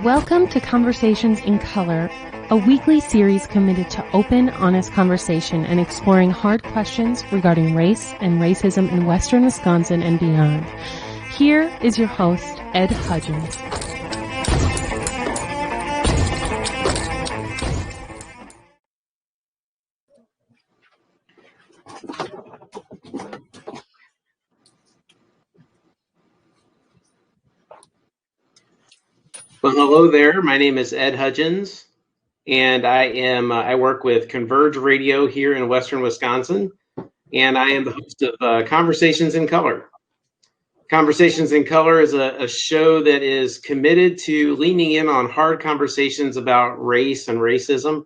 Welcome to Conversations in Color, a weekly series committed to open, honest conversation and exploring hard questions regarding race and racism in Western Wisconsin and beyond. Here is your host, Ed Hudgins. Well, hello there. My name is Ed Hudgins, and I work with Converge Radio here in Western Wisconsin, and I am the host of Conversations in Color. Conversations in Color is a show that is committed to leaning in on hard conversations about race and racism,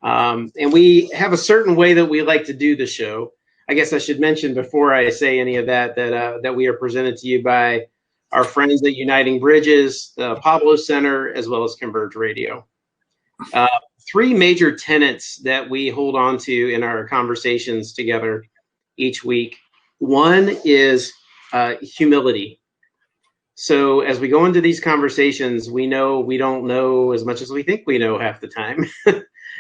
and we have a certain way that we like to do the show. I guess I should mention before I say any of that we are presented to you by our friends at Uniting Bridges, the Pablo Center, as well as Converge Radio. Three major tenets that we hold on to in our conversations together each week. One is humility. So as we go into these conversations, we know we don't know as much as we think we know half the time.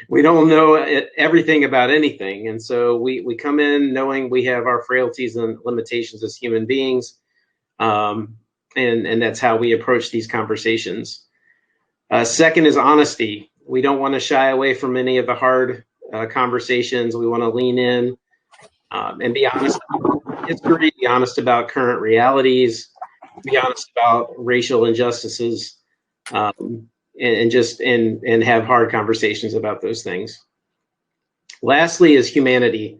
We don't know everything about anything. And so we come in knowing we have our frailties and limitations as human beings. And that's how we approach these conversations. Second is honesty. We don't want to shy away from any of the hard conversations. We want to lean in and be honest about history, be honest about current realities, be honest about racial injustices, and have hard conversations about those things. Lastly is humanity.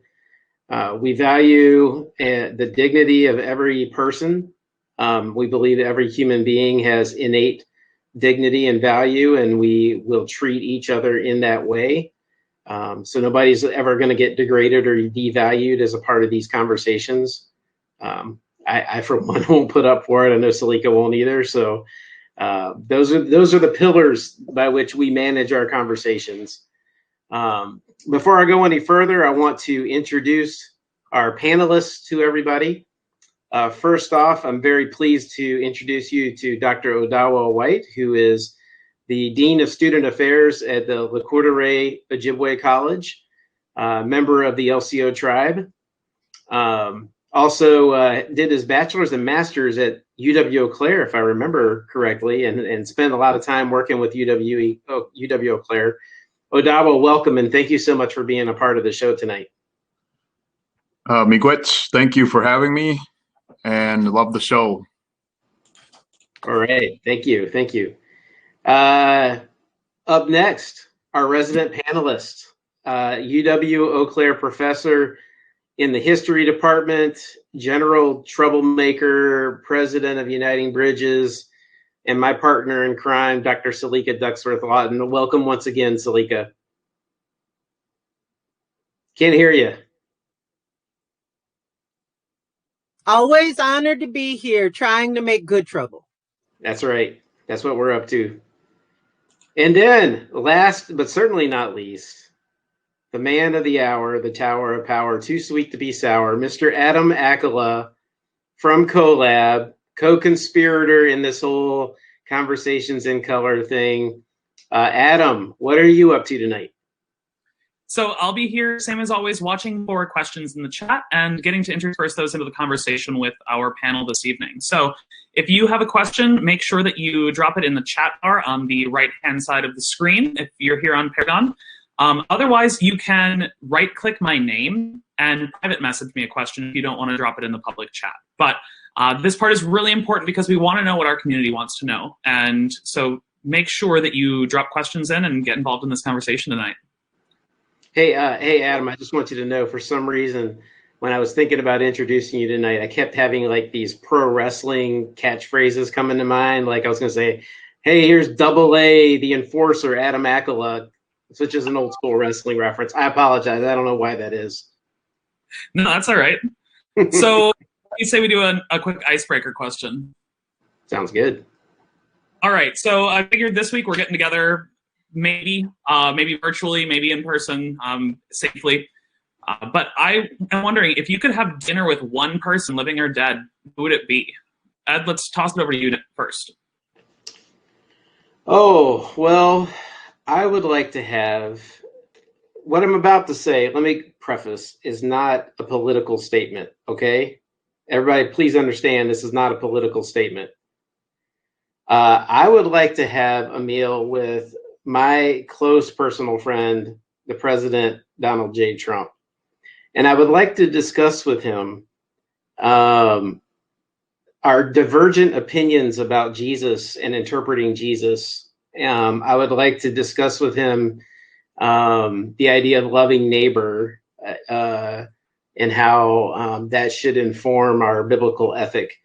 We value the dignity of every person. We believe every human being has innate dignity and value, and we will treat each other in that way. So nobody's ever going to get degraded or devalued as a part of these conversations. I for one, won't put up for it. I know Selika won't either. So those are the pillars by which we manage our conversations. Before I go any further, I want to introduce our panelists to everybody. First off, I'm very pleased to introduce you to Dr. Odawa White, who is the Dean of Student Affairs at the Courte Ojibwe College, member of the LCO tribe. Also did his bachelor's and master's at UW-Eau Claire, if I remember correctly, and spent a lot of time working with UW-Eau Claire. Odawa, welcome, and thank you so much for being a part of the show tonight. Miigwech, thank you for having me. And love the show. All right, thank you. Up next, our resident panelist, UW-Eau Claire professor in the history department, general troublemaker, president of Uniting Bridges, and my partner in crime, Dr. Selika Ducksworth-Lawton. Welcome once again, Selika. Can't hear you. Always honored to be here, trying to make good trouble. That's right. That's what we're up to. And then, last but certainly not least, the man of the hour, the tower of power, too sweet to be sour, Mr. Adam Accola from CoLab, co-conspirator in this whole Conversations in Color thing. Adam, what are you up to tonight? So I'll be here, same as always, watching for questions in the chat and getting to intersperse those into the conversation with our panel this evening. So if you have a question, make sure that you drop it in the chat bar on the right-hand side of the screen if you're here on Paragon. Otherwise, you can right-click my name and private message me a question if you don't want to drop it in the public chat. But this part is really important because we want to know what our community wants to know. And so make sure that you drop questions in and get involved in this conversation tonight. Hey, Adam, I just want you to know, for some reason, when I was thinking about introducing you tonight, I kept having like these pro wrestling catchphrases coming to mind. Like I was going to say, hey, here's Double A, the enforcer, Adam Accola, which is an old school wrestling reference. I apologize. I don't know why that is. No, that's all right. So you say we do a quick icebreaker question. Sounds good. All right. So I figured this week we're getting together. Maybe virtually, maybe in person, safely. But I am wondering, if you could have dinner with one person, living or dead, who would it be? Ed, let's toss it over to you first. Oh, well, I would like to have what I'm about to say. Let me preface is not a political statement. Okay. Everybody, please understand this is not a political statement. I would like to have a meal with my close personal friend, the President Donald J. Trump. And I would like to discuss with him our divergent opinions about Jesus and interpreting Jesus. I would like to discuss with him the idea of loving neighbor and how that should inform our biblical ethic.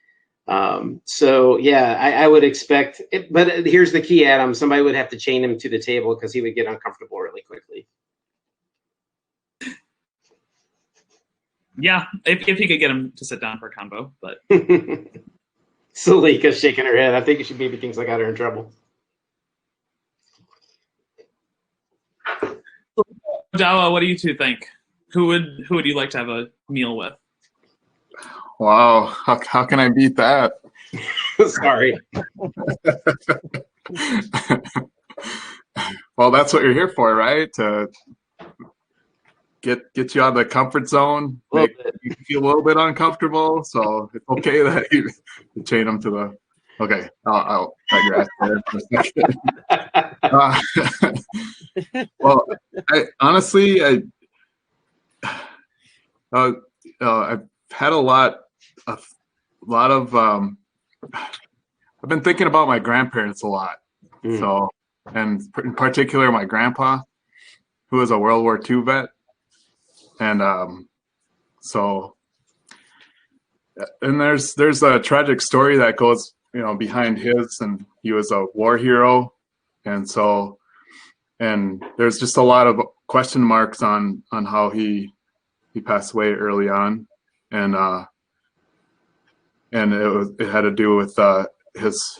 So yeah, I would expect it, but here's the key, Adam. Somebody would have to chain him to the table because he would get uncomfortable really quickly. Yeah, if you could get him to sit down for a convo, but Selika's shaking her head. I think she maybe thinks I got her in trouble. Odawa, what do you two think? Who would you like to have a meal with? Wow, how can I beat that? Sorry. Well, that's what you're here for, right? To get you out of the comfort zone, make you feel a little bit uncomfortable. So it's okay that you chain them to the. Okay, I'll let your ass there for a second. Well, I've had a lot of. I've been thinking about my grandparents a lot. So, and in particular, my grandpa, who was a World War II vet, and and there's a tragic story that goes behind his, and he was a war hero, and there's just a lot of question marks on how he passed away early on, and it had to do with his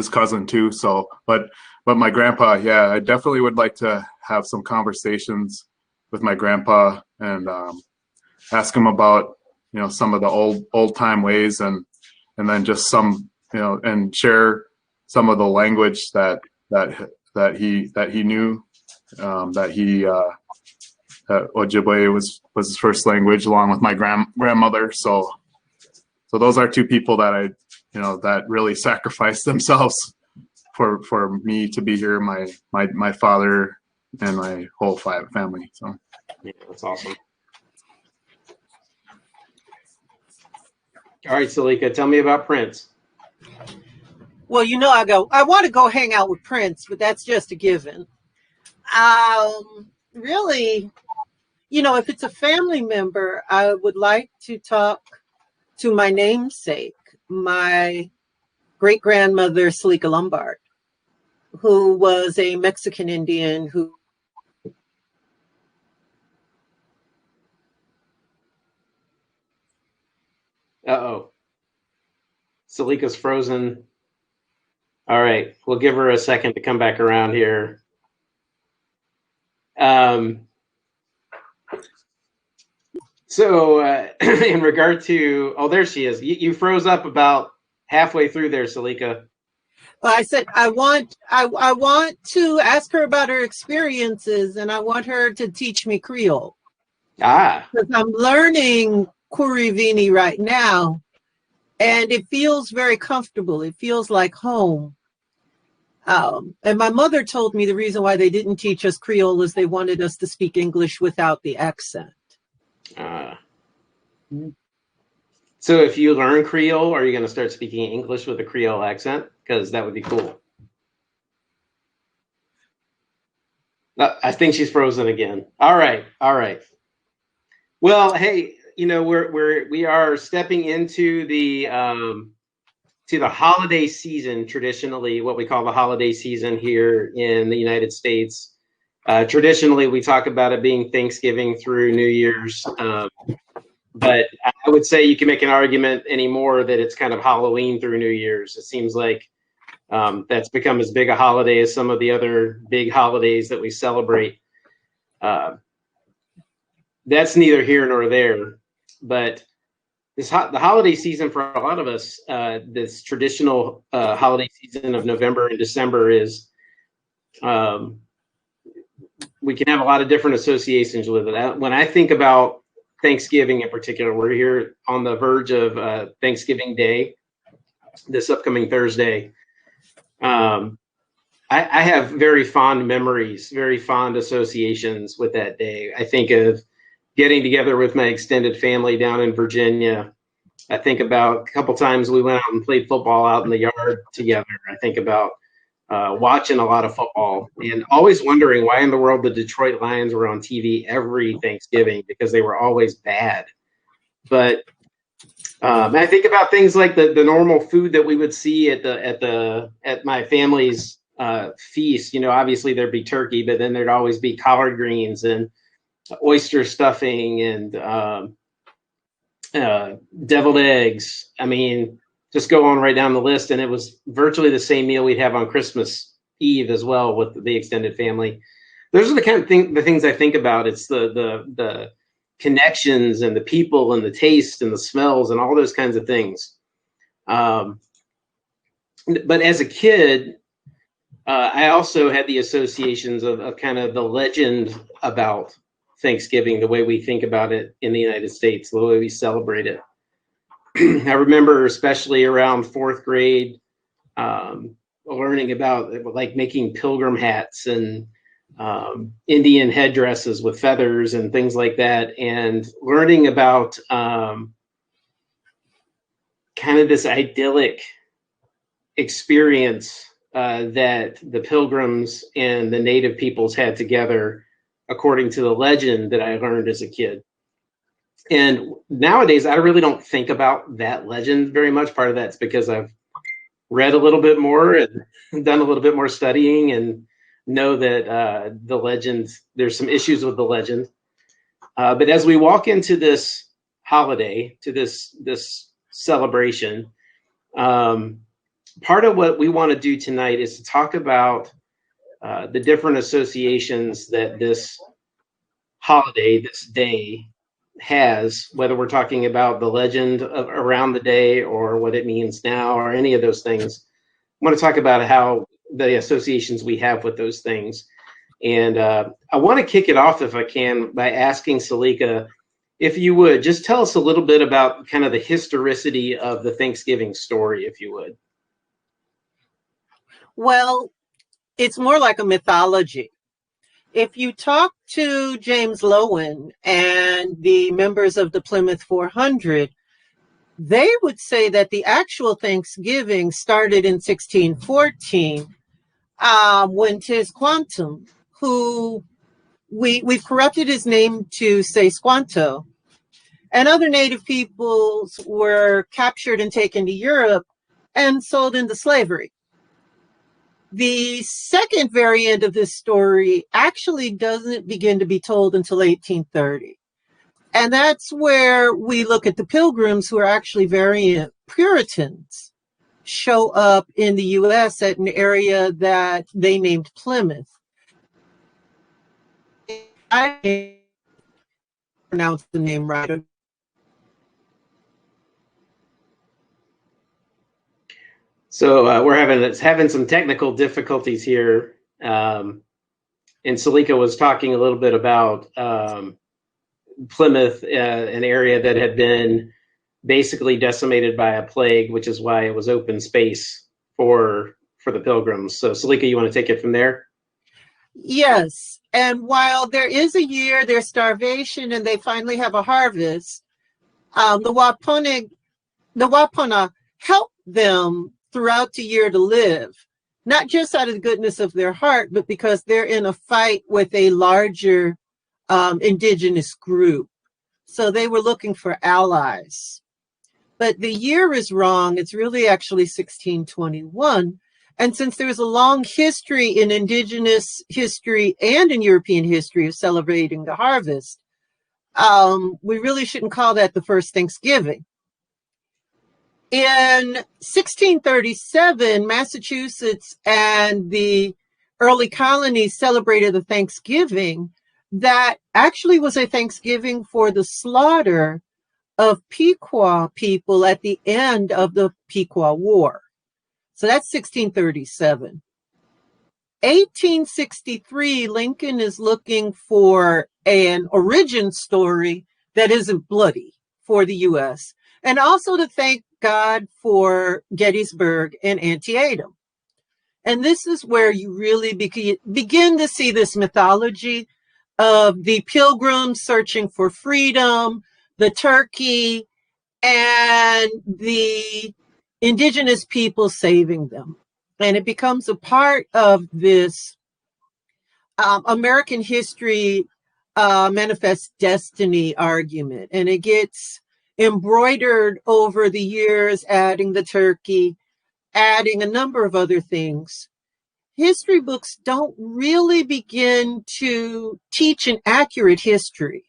cousin too. So, but my grandpa, yeah, I definitely would like to have some conversations with my grandpa and ask him about some of the old time ways, and then just some and share some of the language that he knew, that Ojibwe was his first language, along with my grandmother. So those are two people that that really sacrificed themselves for me to be here, my father and my whole family. So yeah, that's awesome. All right, Selika, tell me about Prince. Well, I want to go hang out with Prince, but that's just a given. Really, if it's a family member, I would like to talk to my namesake, my great-grandmother, Selika Lombard, who was a Mexican Indian who Uh-oh. Selika's frozen. All right, we'll give her a second to come back around here. So in regard to, there she is. You froze up about halfway through there, Selika. I said I want to ask her about her experiences, and I want her to teach me Creole. Because I'm learning Kurivini right now, and it feels very comfortable. It feels like home. And my mother told me the reason why they didn't teach us Creole is they wanted us to speak English without the accent. So if you learn Creole, are you going to start speaking English with a Creole accent? Because that would be cool. I think she's frozen again. All right. Well, hey, we are stepping into the holiday season. Traditionally, what we call the holiday season here in the United States. Traditionally, we talk about it being Thanksgiving through New Year's. But I would say you can make an argument anymore that it's kind of Halloween through New Year's. It seems like that's become as big a holiday as some of the other big holidays that we celebrate. That's neither here nor there. But the holiday season for a lot of us, this traditional holiday season of November and December is, we can have a lot of different associations with it. When I think about Thanksgiving in particular, we're here on the verge of Thanksgiving Day, this upcoming Thursday. I have very fond memories, very fond associations with that day. I think of getting together with my extended family down in Virginia. I think about a couple times we went out and played football out in the yard together. I think about watching a lot of football and always wondering why in the world the Detroit Lions were on TV every Thanksgiving, because they were always bad. But I think about things like the normal food that we would see at my family's feast. You know, obviously there'd be turkey, but then there'd always be collard greens and oyster stuffing and deviled eggs. I mean, just go on right down the list. And it was virtually the same meal we'd have on Christmas Eve as well with the extended family. Those are the kind of the things I think about. It's the connections and the people and the taste and the smells and all those kinds of things. But as a kid, I also had the associations of kind of the legend about Thanksgiving, the way we think about it in the United States, the way we celebrate it. I remember especially around fourth grade, learning about like making pilgrim hats and Indian headdresses with feathers and things like that, and learning about kind of this idyllic experience that the pilgrims and the native peoples had together, according to the legend that I learned as a kid. And nowadays, I really don't think about that legend very much. Part of that's because I've read a little bit more and done a little bit more studying and know that the legend, there's some issues with the legend. But as we walk into this holiday, to this celebration, part of what we want to do tonight is to talk about the different associations that this holiday, this day, has, whether we're talking about the legend around the day or what it means now or any of those things. I want to talk about how the associations we have with those things. And I want to kick it off, if I can, by asking Selika, if you would, just tell us a little bit about kind of the historicity of the Thanksgiving story, if you would. Well, it's more like a mythology. If you talk to James Lowen and the members of the Plymouth 400, they would say that the actual Thanksgiving started in 1614 when Tis Quantum, who we've corrupted his name to say Squanto, and other native peoples were captured and taken to Europe and sold into slavery. The second variant of this story actually doesn't begin to be told until 1830. And that's where we look at the Pilgrims, who are actually variant Puritans, show up in the U.S. at an area that they named Plymouth. I pronounce the name right. So we're having some technical difficulties here. And Selika was talking a little bit about Plymouth, an area that had been basically decimated by a plague, which is why it was open space for the Pilgrims. So Selika, you want to take it from there? Yes. And while there is a year, there's starvation and they finally have a harvest, the Wapana help them throughout the year to live, not just out of the goodness of their heart, but because they're in a fight with a larger indigenous group. So they were looking for allies. But the year is wrong. It's really actually 1621. And since there's a long history in indigenous history and in European history of celebrating the harvest, we really shouldn't call that the first Thanksgiving. In 1637, Massachusetts and the early colonies celebrated a Thanksgiving that actually was a Thanksgiving for the slaughter of Pequot people at the end of the Pequot War. So that's 1637. 1863, Lincoln is looking for an origin story that isn't bloody for the U.S. and also to thank God for Gettysburg and Antietam. And this is where you really begin to see this mythology of the Pilgrims searching for freedom, the turkey, and the Indigenous people saving them. And it becomes a part of this American history manifest destiny argument. And it gets embroidered over the years, adding the turkey, adding a number of other things. History books don't really begin to teach an accurate history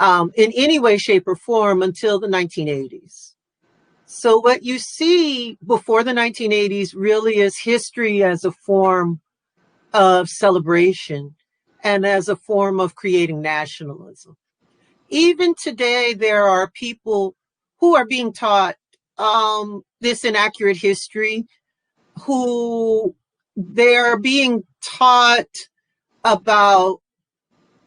in any way, shape, or form until the 1980s. So what you see before the 1980s really is history as a form of celebration and as a form of creating nationalism. Even today, there are people who are being taught this inaccurate history, who they're being taught about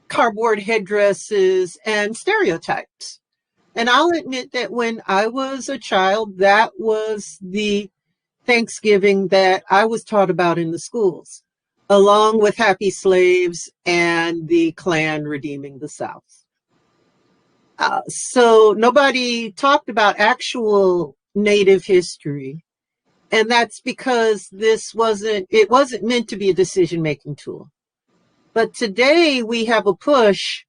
cardboard headdresses and stereotypes. And I'll admit that when I was a child, that was the Thanksgiving that I was taught about in the schools, along with happy slaves and the Klan redeeming the South. So nobody talked about actual Native history. And that's because it wasn't meant to be a decision-making tool. But today we have a push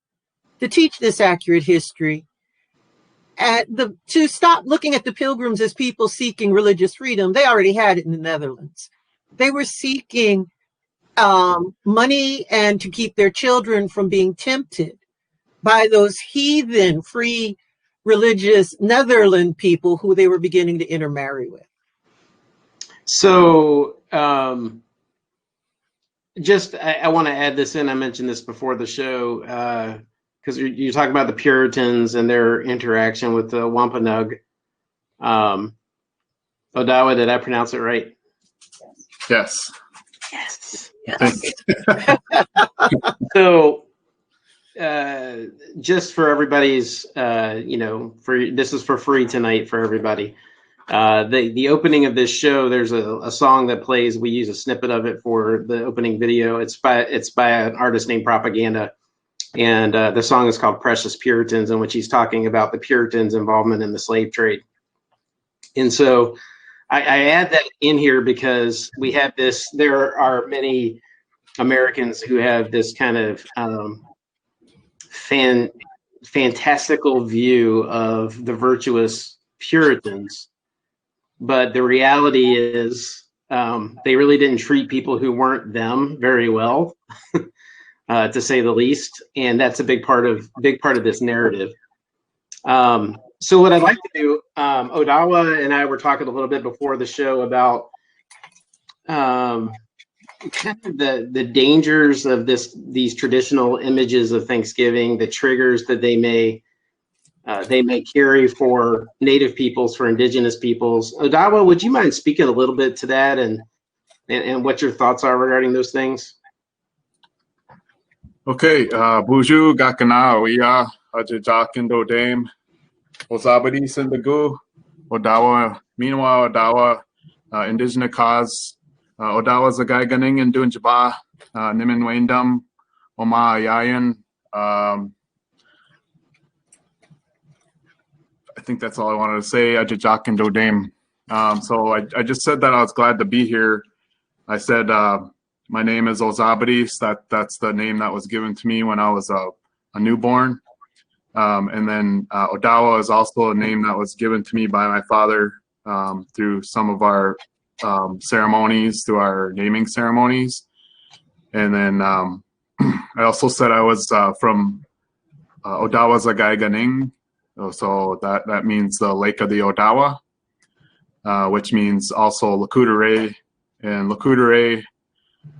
to teach this accurate history, to stop looking at the Pilgrims as people seeking religious freedom. They already had it in the Netherlands. They were seeking money and to keep their children from being tempted by those heathen, free, religious Netherland people who they were beginning to intermarry with. So I want to add this in. I mentioned this before the show because you're talking about the Puritans and their interaction with the Wampanoag. Odawa, did I pronounce it right? Yes. Yes. Yes. So just for everybody's, this is for free tonight for everybody. The opening of this show, there's a song that plays. We use a snippet of it for the opening video. It's by an artist named Propaganda, and the song is called "Precious Puritans," in which he's talking about the Puritans' involvement in the slave trade. And so I add that in here because we have this. There are many Americans who have this kind of fantastical view of the virtuous Puritans. But the reality is they really didn't treat people who weren't them very well, to say the least. And that's a big part of this narrative. So what I'd like to do, Odawa and I were talking a little bit before the show about kind of the dangers of these traditional images of Thanksgiving, the triggers that they may carry for Native peoples, for Indigenous peoples. Odawa, would you mind speaking a little bit to that and what your thoughts are regarding those things? Okay, Buju Gakana, Oya, Ajajakindo Dame, Ozabadi Sindagu, Odawa, meanwhile, Odawa, Indigenous cause, Odawa Zagaiganing and Dunjaba, Nimin Waindam, Oma Yayan. I think that's all I wanted to say. Ajajak and Dodame. So I just said that I was glad to be here. I said my name is Ozabadis. That's the name that was given to me when I was a newborn. And then Odawa is also a name that was given to me by my father through some of our ceremonies, through our naming ceremonies. And then I also said I was from Odawa Zagaiganing. So that means the Lake of the Odawa, which means also Lacoudere. And Lacoudere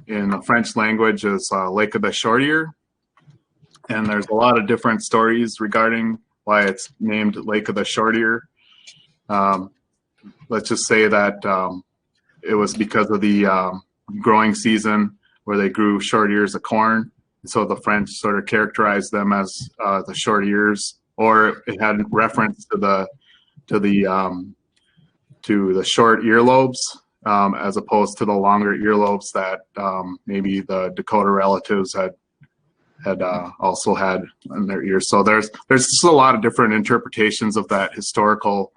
in the French language is Lake of the Short Ear. And there's a lot of different stories regarding why it's named Lake of the Short Ear. Let's just say that it was because of the growing season where they grew short ears of corn. So the French sort of characterized them as the short ears, or it had reference to the short earlobes, as opposed to the longer earlobes that maybe the Dakota relatives had also had in their ears. So there's just a lot of different interpretations of that historical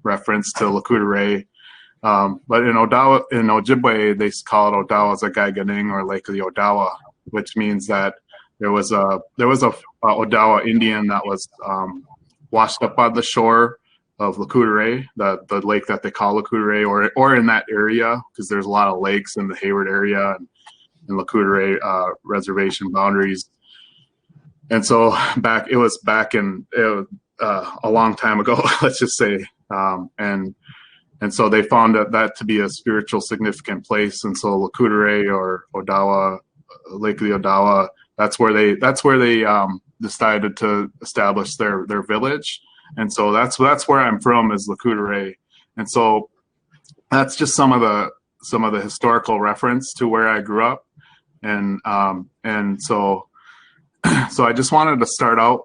reference to Lakota. But in Ojibwe, they call it Odawa Zagaiganing, or Lake of the Odawa, which means that there was a Odawa Indian that was washed up on the shore of Lakota, the lake that they call Lakota, or in that area, because there's a lot of lakes in the Hayward area and Lakota reservation boundaries. And so it was back in a long time ago, let's just say, and so they found that to be a spiritual significant place. And so Lakota or Odawa, Lake of the Odawa, that's where they decided to establish their village. And so that's where I'm from, is Lakota. And so that's just some of the historical reference to where I grew up. And so I just wanted to start out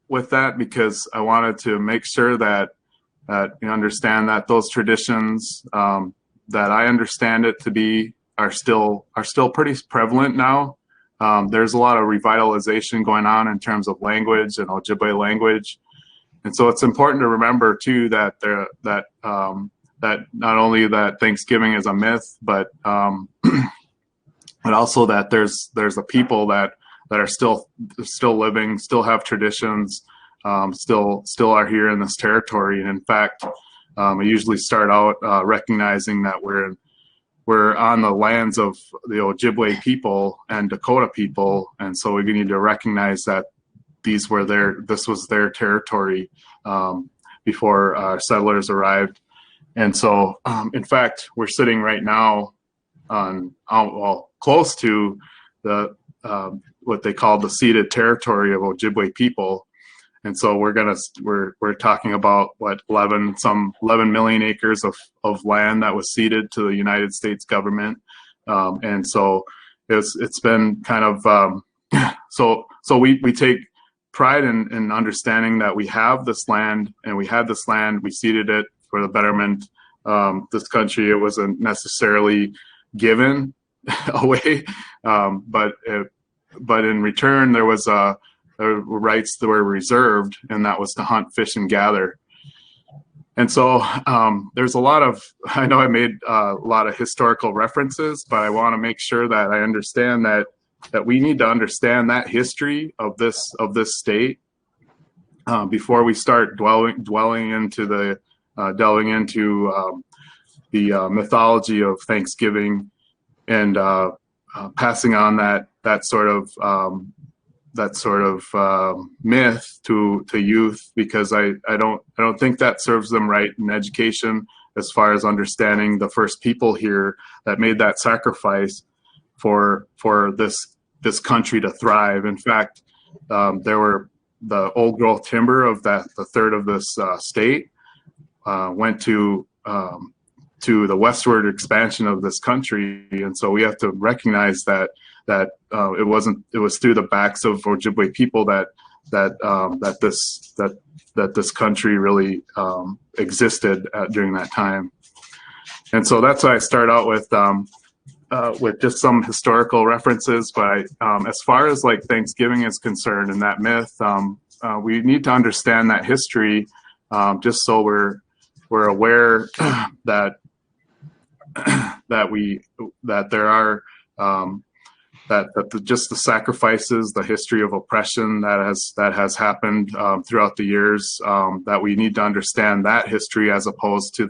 with that, because I wanted to make sure that you understand that those traditions that I understand it to be are still pretty prevalent now. There's a lot of revitalization going on in terms of language and Ojibwe language. And so it's important to remember too that that not only that Thanksgiving is a myth, but also that there's a people that are still living, still have traditions, still are here in this territory. And in fact, I usually start out recognizing that we're on the lands of the Ojibwe people and Dakota people, and so we need to recognize that this was their territory before settlers arrived. And so, in fact, we're sitting right now on close to the what they call the ceded territory of Ojibwe people. And so we're talking about 11 million acres of land that was ceded to the United States government. And so it's been kind of so we take pride in understanding that we have this land, and we had this land, we ceded it for the betterment. This country, it wasn't necessarily given away, but in return there was rights that were reserved, and that was to hunt, fish, and gather. And so there's a lot of, I know I made a lot of historical references, but I want to make sure that I understand that we need to understand that history of this state before we start delving into the mythology of Thanksgiving and passing on that sort of myth to youth, because I don't think that serves them right in education, as far as understanding the first people here that made that sacrifice for this country to thrive. In fact, there were the old growth timber of the third of this state went to the westward expansion of this country, and so we have to recognize that it was through the backs of Ojibwe people that this country really existed during that time. And so that's why I start out with just some historical references. But as far as like Thanksgiving is concerned and that myth, we need to understand that history, just so we're aware that there are just the sacrifices, the history of oppression that has happened throughout the years, that we need to understand that history, as opposed to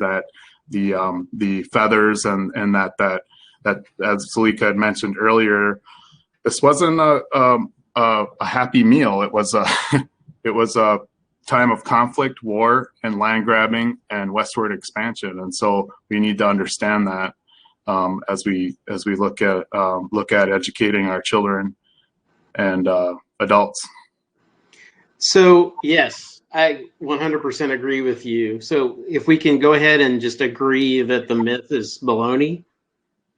the feathers and that as Selika had mentioned earlier, this wasn't a happy meal. It was a time of conflict, war, and land grabbing and westward expansion. And so we need to understand that as we look at educating our children and adults. So yes, I 100% agree with you. So if we can go ahead and just agree that the myth is baloney,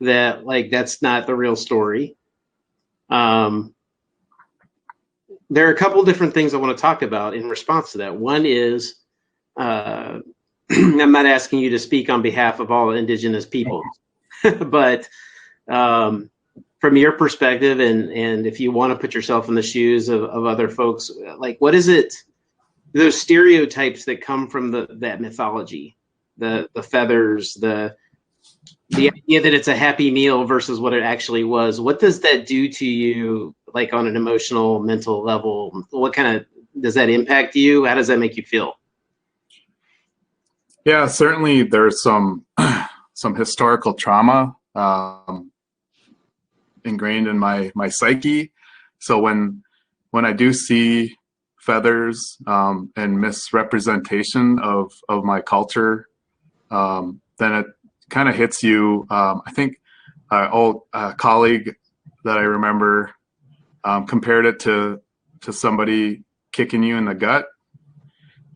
that like that's not the real story. There are a couple different things I want to talk about in response to that. One is, I'm not asking you to speak on behalf of all Indigenous people, but from your perspective, and if you want to put yourself in the shoes of other folks, like what is it, those stereotypes that come from that mythology, the feathers, the idea that it's a happy meal versus what it actually was, what does that do to you, like on an emotional, mental level? What kind of, does that impact you? How does that make you feel? Yeah, certainly there's some historical trauma ingrained in my psyche. So when I do see feathers and misrepresentation of my culture, then it kind of hits you. I think a colleague that I remember compared it to somebody kicking you in the gut.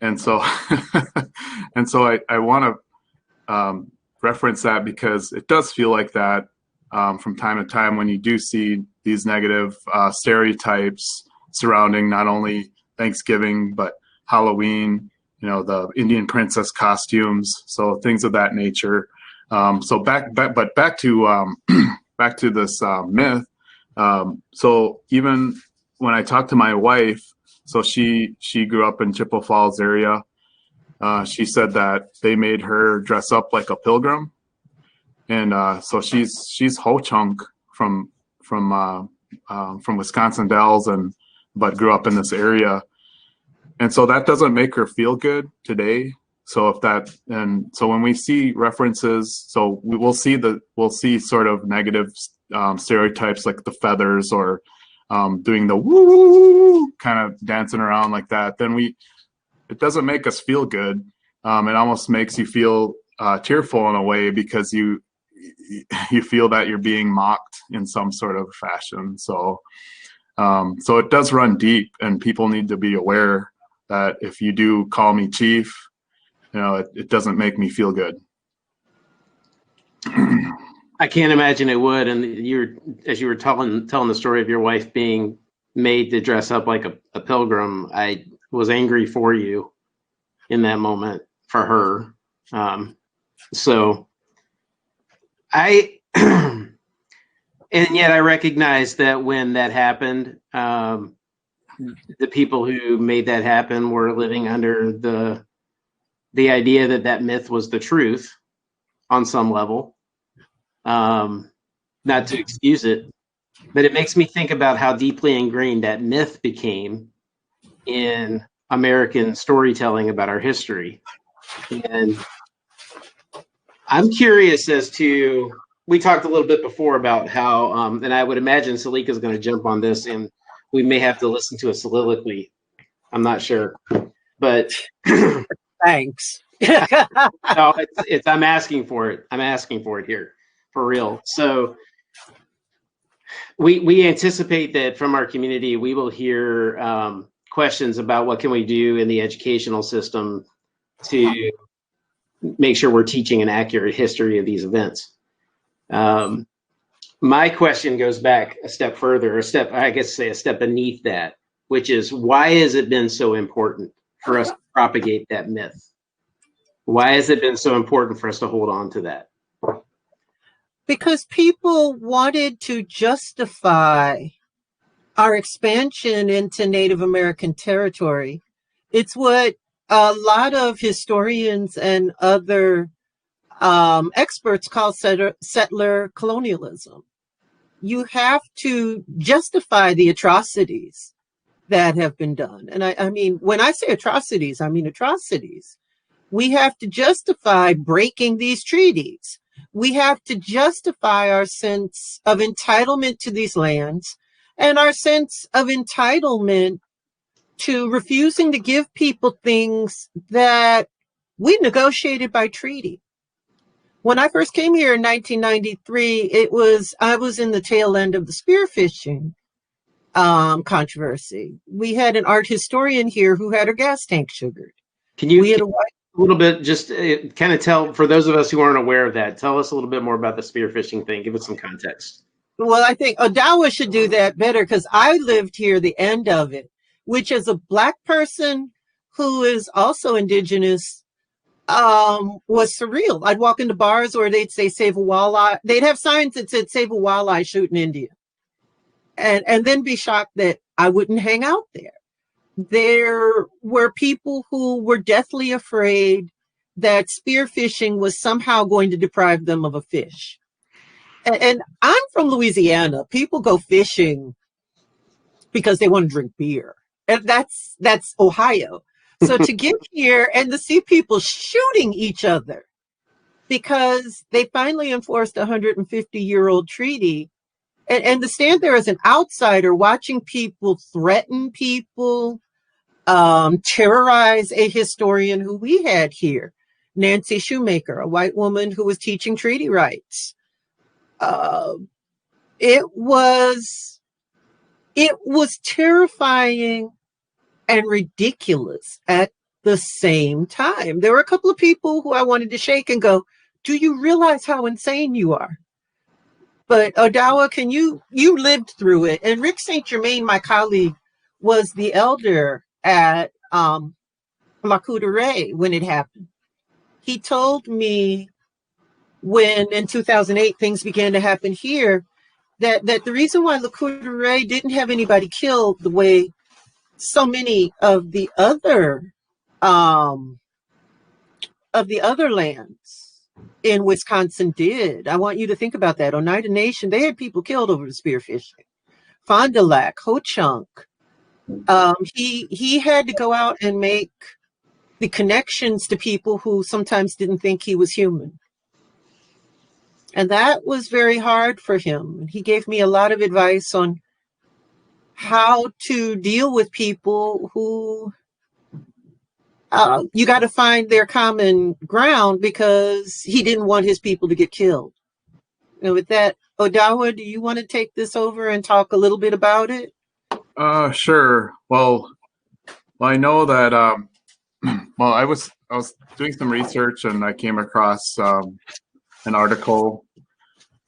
And so and so I want to reference that because it does feel like that from time to time when you do see these negative stereotypes surrounding not only Thanksgiving but Halloween, you know, the Indian princess costumes, so things of that nature. So back to back to this myth. So even when I talked to my wife, so she grew up in Chippewa Falls area. She said that they made her dress up like a pilgrim, and so she's Ho-Chunk from Wisconsin Dells, but grew up in this area, and so that doesn't make her feel good today. So so when we see references, so we'll see sort of negative stereotypes like the feathers or doing the woo kind of dancing around like that, then it doesn't make us feel good. It almost makes you feel tearful in a way because you feel that you're being mocked in some sort of fashion. So it does run deep, and people need to be aware that if you do call me chief, you know, it doesn't make me feel good. I can't imagine it would. And as you were telling the story of your wife being made to dress up like a pilgrim, I was angry for you in that moment for her. So and yet I recognize that when that happened, the people who made that happen were living under the idea that myth was the truth on some level. Not to excuse it, but it makes me think about how deeply ingrained that myth became in American storytelling about our history. And I'm curious as to, we talked a little bit before about how, and I would imagine Selika is going to jump on this, and we may have to listen to a soliloquy. I'm not sure, but thanks. No, I'm asking for it. I'm asking for it here, for real. So we anticipate that from our community, we will hear questions about what can we do in the educational system to make sure we're teaching an accurate history of these events. My question goes back a step further, a step beneath that, which is, why has it been so important for us to propagate that myth? Why has it been so important for us to hold on to that? Because people wanted to justify our expansion into Native American territory. It's what a lot of historians and other experts call settler colonialism. You have to justify the atrocities that have been done. And I mean, when I say atrocities, I mean atrocities. We have to justify breaking these treaties. We have to justify our sense of entitlement to these lands and our sense of entitlement to refusing to give people things that we negotiated by treaty. When I first came here in 1993, I was in the tail end of the spearfishing. controversy. We had an art historian here who had her gas tank sugared. Can you a little bit, just kind of tell, for those of us who aren't aware of that, tell us a little bit more about the spearfishing thing. Give us some context. Well, I think Odawa should do that better because I lived here the end of it, which as a Black person who is also Indigenous, was surreal. I'd walk into bars where they'd say, save a walleye. They'd have signs that said, save a walleye, shoot an Indian. And then be shocked that I wouldn't hang out there. There were people who were deathly afraid that spearfishing was somehow going to deprive them of a fish. And I'm from Louisiana. People go fishing because they want to drink beer. And that's Ohio. So to get here and to see people shooting each other because they finally enforced a 150-year-old treaty, and to stand there as an outsider watching people threaten people, terrorize a historian who we had here, Nancy Shoemaker, a white woman who was teaching treaty rights. It was terrifying and ridiculous at the same time. There were a couple of people who I wanted to shake and go, do you realize how insane you are? But Odawa, you lived through it. And Rick St. Germain, my colleague, was the elder at La Courte when it happened. He told me when in 2008 things began to happen here, that the reason why La Courte didn't have anybody killed the way so many of the other lands in Wisconsin did. I want you to think about that. Oneida Nation, they had people killed over the spearfishing. Fond du Lac, Ho-Chunk. He had to go out and make the connections to people who sometimes didn't think he was human. And that was very hard for him. He gave me a lot of advice on how to deal with people who you got to find their common ground because he didn't want his people to get killed. And with that, Odawa, do you want to take this over and talk a little bit about it? Sure. Well, I know that, well, I was doing some research and I came across an article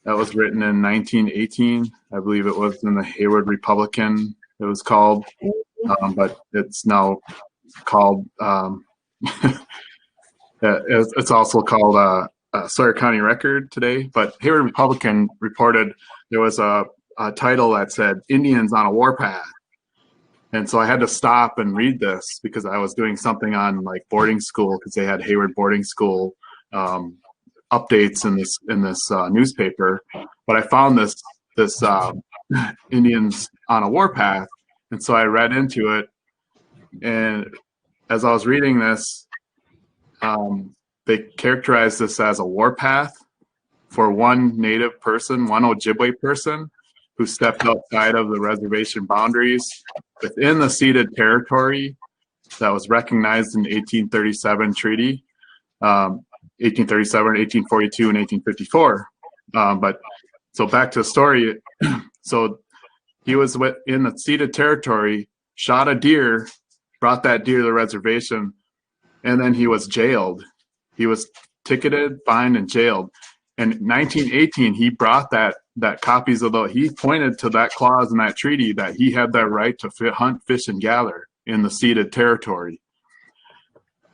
that was written in 1918. I believe it was in the Hayward Republican, it was called, but it's now called, it's also called Sawyer County Record today. But Hayward Republican reported there was a title that said Indians on a Warpath. And so I had to stop and read this because I was doing something on like boarding school because they had Hayward boarding school updates in this newspaper. But I found this Indians on a Warpath, and so I read into it. And as I was reading this, they characterized this as a warpath for one Native person, one Ojibwe person, who stepped outside of the reservation boundaries within the ceded territory that was recognized in the 1837 treaty, 1837, 1842, and 1854. But so back to the story. So he was in the ceded territory, shot a deer, brought that deer to the reservation, and then he was jailed. He was ticketed, fined, and jailed. And in 1918, he brought that copies of he pointed to that clause in that treaty that he had that right to hunt, fish, and gather in the ceded territory.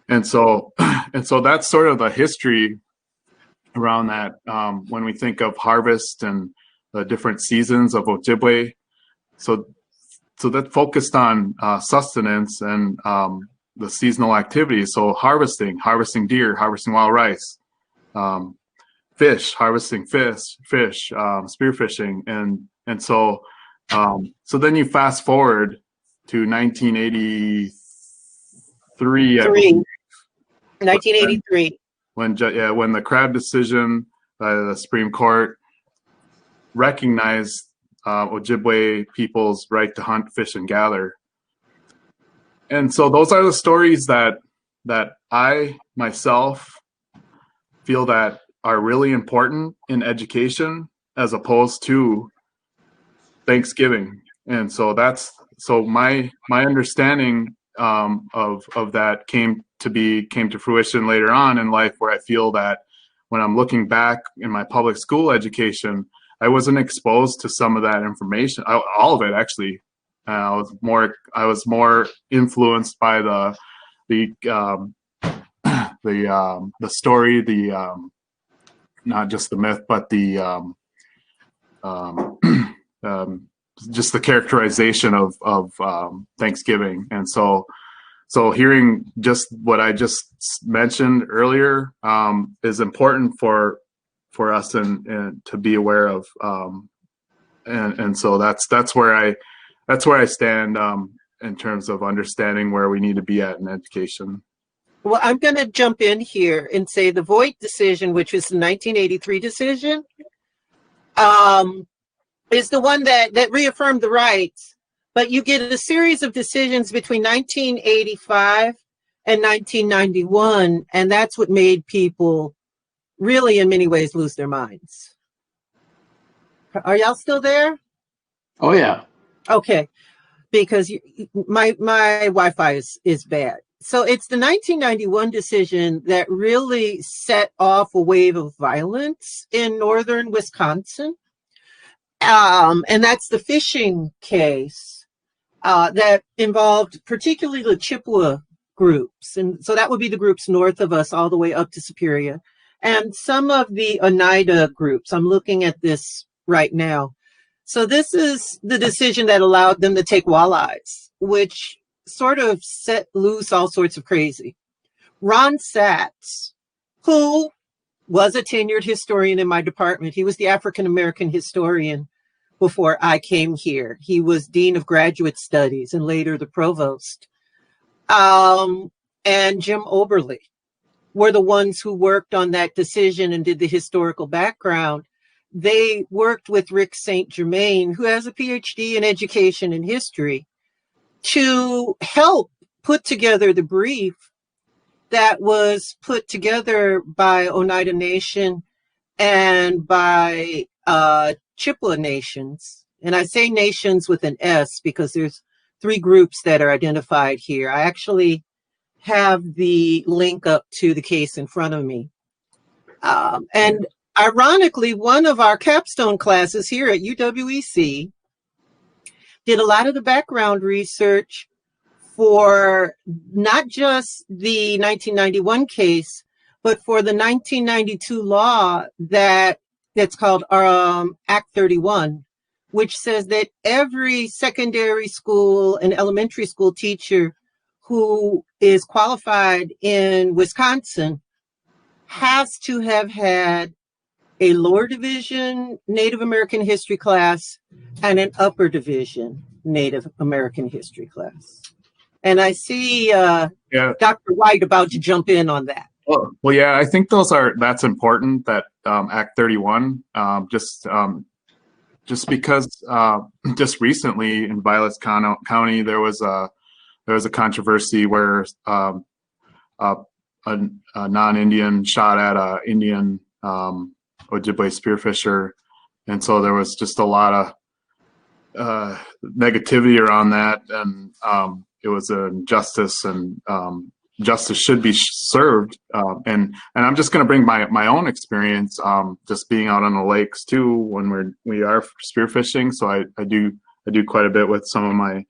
And so that's sort of the history around that. When we think of harvest and the different seasons of Ojibwe, so that focused on sustenance and the seasonal activities. So harvesting deer, harvesting wild rice, fish, harvesting fish, spearfishing, and so then you fast forward to 1983. 1983. When the Crab decision by the Supreme Court recognized Ojibwe people's right to hunt, fish, and gather. And so those are the stories that I myself feel that are really important in education as opposed to Thanksgiving so my understanding of that came to fruition later on in life, where I feel that when I'm looking back in my public school education, I wasn't exposed to some of that information, all of it actually. I was more influenced by the story, not just the myth, but the just the characterization of Thanksgiving. And so hearing just what I just mentioned earlier is important for us and to be aware of. And so that's where I stand in terms of understanding where we need to be at in education. Well, I'm going to jump in here and say the Voight decision, which was the 1983 decision, is the one that reaffirmed the rights. But you get a series of decisions between 1985 and 1991, and that's what made people really, in many ways, lose their minds. Are y'all still there? Oh, yeah. Okay, because my Wi-Fi is bad. So it's the 1991 decision that really set off a wave of violence in northern Wisconsin. And that's the fishing case that involved particularly the Chippewa groups. And so that would be the groups north of us all the way up to Superior. And some of the Oneida groups. I'm looking at this right now. So this is the decision that allowed them to take walleyes, which sort of set loose all sorts of crazy. Ron Satz, who was a tenured historian in my department. He was the African-American historian before I came here. He was Dean of Graduate Studies and later the Provost. And Jim Oberle were the ones who worked on that decision and did the historical background. They worked with Rick St. Germain, who has a PhD in education and history, to help put together the brief that was put together by Oneida Nation and by Chippewa Nations. And I say nations with an S because there's 3 groups that are identified here. I actually have the link up to the case in front of me. And ironically, one of our capstone classes here at UWEC did a lot of the background research for not just the 1991 case, but for the 1992 law that's called Act 31, which says that every secondary school and elementary school teacher who is qualified in Wisconsin has to have had a lower division Native American history class and an upper division Native American history class. And I see Dr. White about to jump in on that. Well, yeah, I think that's important, that Act 31, just because just recently in Vilas County there was a controversy where a non-Indian shot at a Indian Ojibwe spearfisher, and so there was just a lot of negativity around that, and it was an injustice, and justice should be served. And I'm just going to bring my own experience, just being out on the lakes too when we are spearfishing. So I do quite a bit with some of my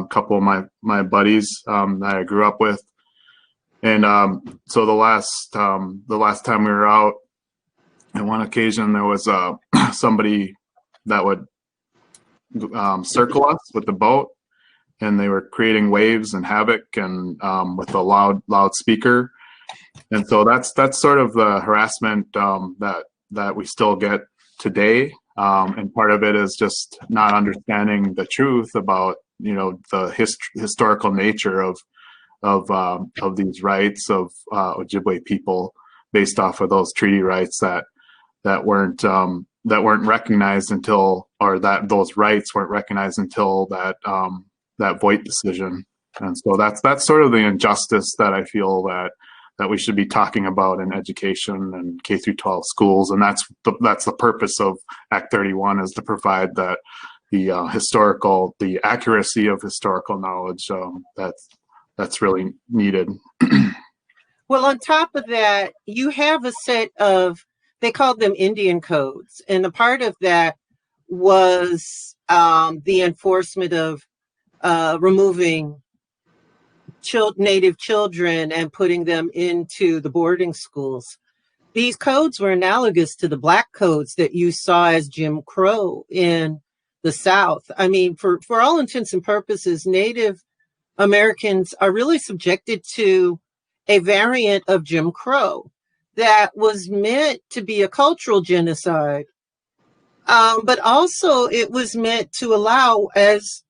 couple of my buddies that I grew up with, and so the last time we were out, on one occasion there was somebody that would circle us with the boat, and they were creating waves and havoc and with a loud speaker. And so that's sort of the harassment that we still get today. And part of it is just not understanding the truth about, the historical nature of these rights of Ojibwe people, based off of those treaty rights that weren't recognized until, or that those rights weren't recognized until that Voight decision. And so that's sort of the injustice that I feel that we should be talking about in education and K-12 schools. And that's the purpose of Act 31, is to provide that the accuracy of historical knowledge. That's really needed. Well, on top of that, you have a set of, they called them Indian codes. And a part of that was the enforcement of removing Native children and putting them into the boarding schools. These codes were analogous to the Black codes that you saw as Jim Crow in the South. I mean, for all intents and purposes, Native Americans are really subjected to a variant of Jim Crow that was meant to be a cultural genocide, but also it was meant to allow, as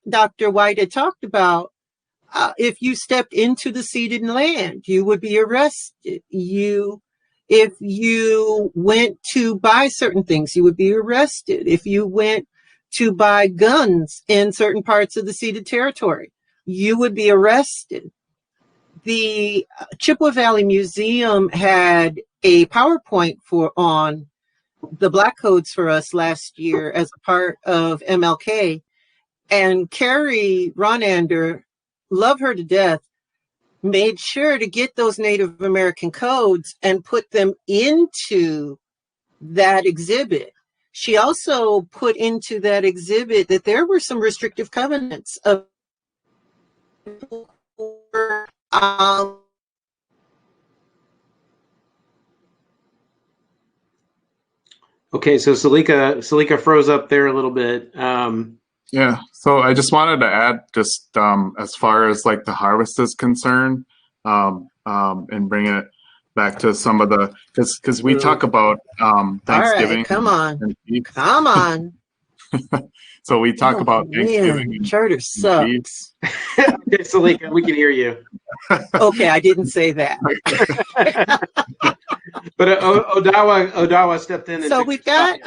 Dr. White had talked about, if you stepped into the ceded land, you would be arrested. If you went to buy certain things, you would be arrested. If you went to buy guns in certain parts of the ceded territory, you would be arrested. The Chippewa Valley Museum had a PowerPoint on the Black codes for us last year as a part of MLK. And Carrie Ronander, love her to death, made sure to get those Native American codes and put them into that exhibit. She also put into that exhibit that there were some restrictive covenants of Okay, so Selika froze up there a little bit. Yeah, so I just wanted to add, just as far as like the harvest is concerned, and bring it back to some of the, because we talk about Thanksgiving. All right, come on. So we talk about Thanksgiving. Man, charter sucks. Okay, Selika, we can hear you. Okay, I didn't say that. But Odawa stepped in. So we've got,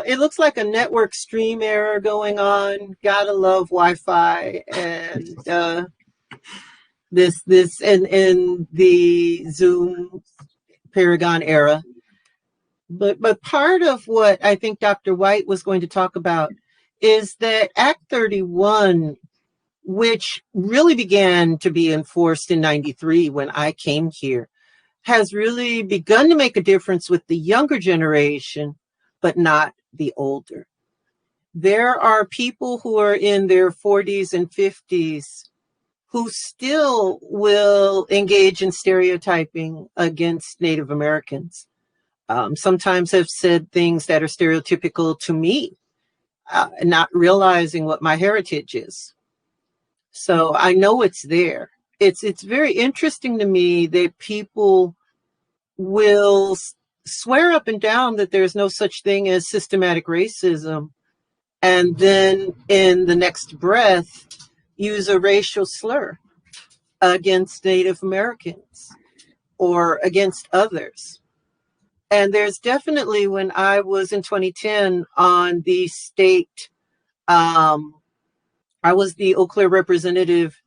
it looks like a network stream error going on. Gotta love Wi-Fi and this and the Zoom Paragon era. But part of what I think Dr. White was going to talk about is that Act 31, which really began to be enforced in '93 when I came here, has really begun to make a difference with the younger generation, but not the older. There are people who are in their 40s and 50s who still will engage in stereotyping against Native Americans. Sometimes have said things that are stereotypical to me, not realizing what my heritage is. So I know it's there. It's very interesting to me that people will swear up and down that there's no such thing as systematic racism, and then in the next breath use a racial slur against Native Americans or against others. And there's definitely, when I was in 2010 on the state, I was the Eau Claire representative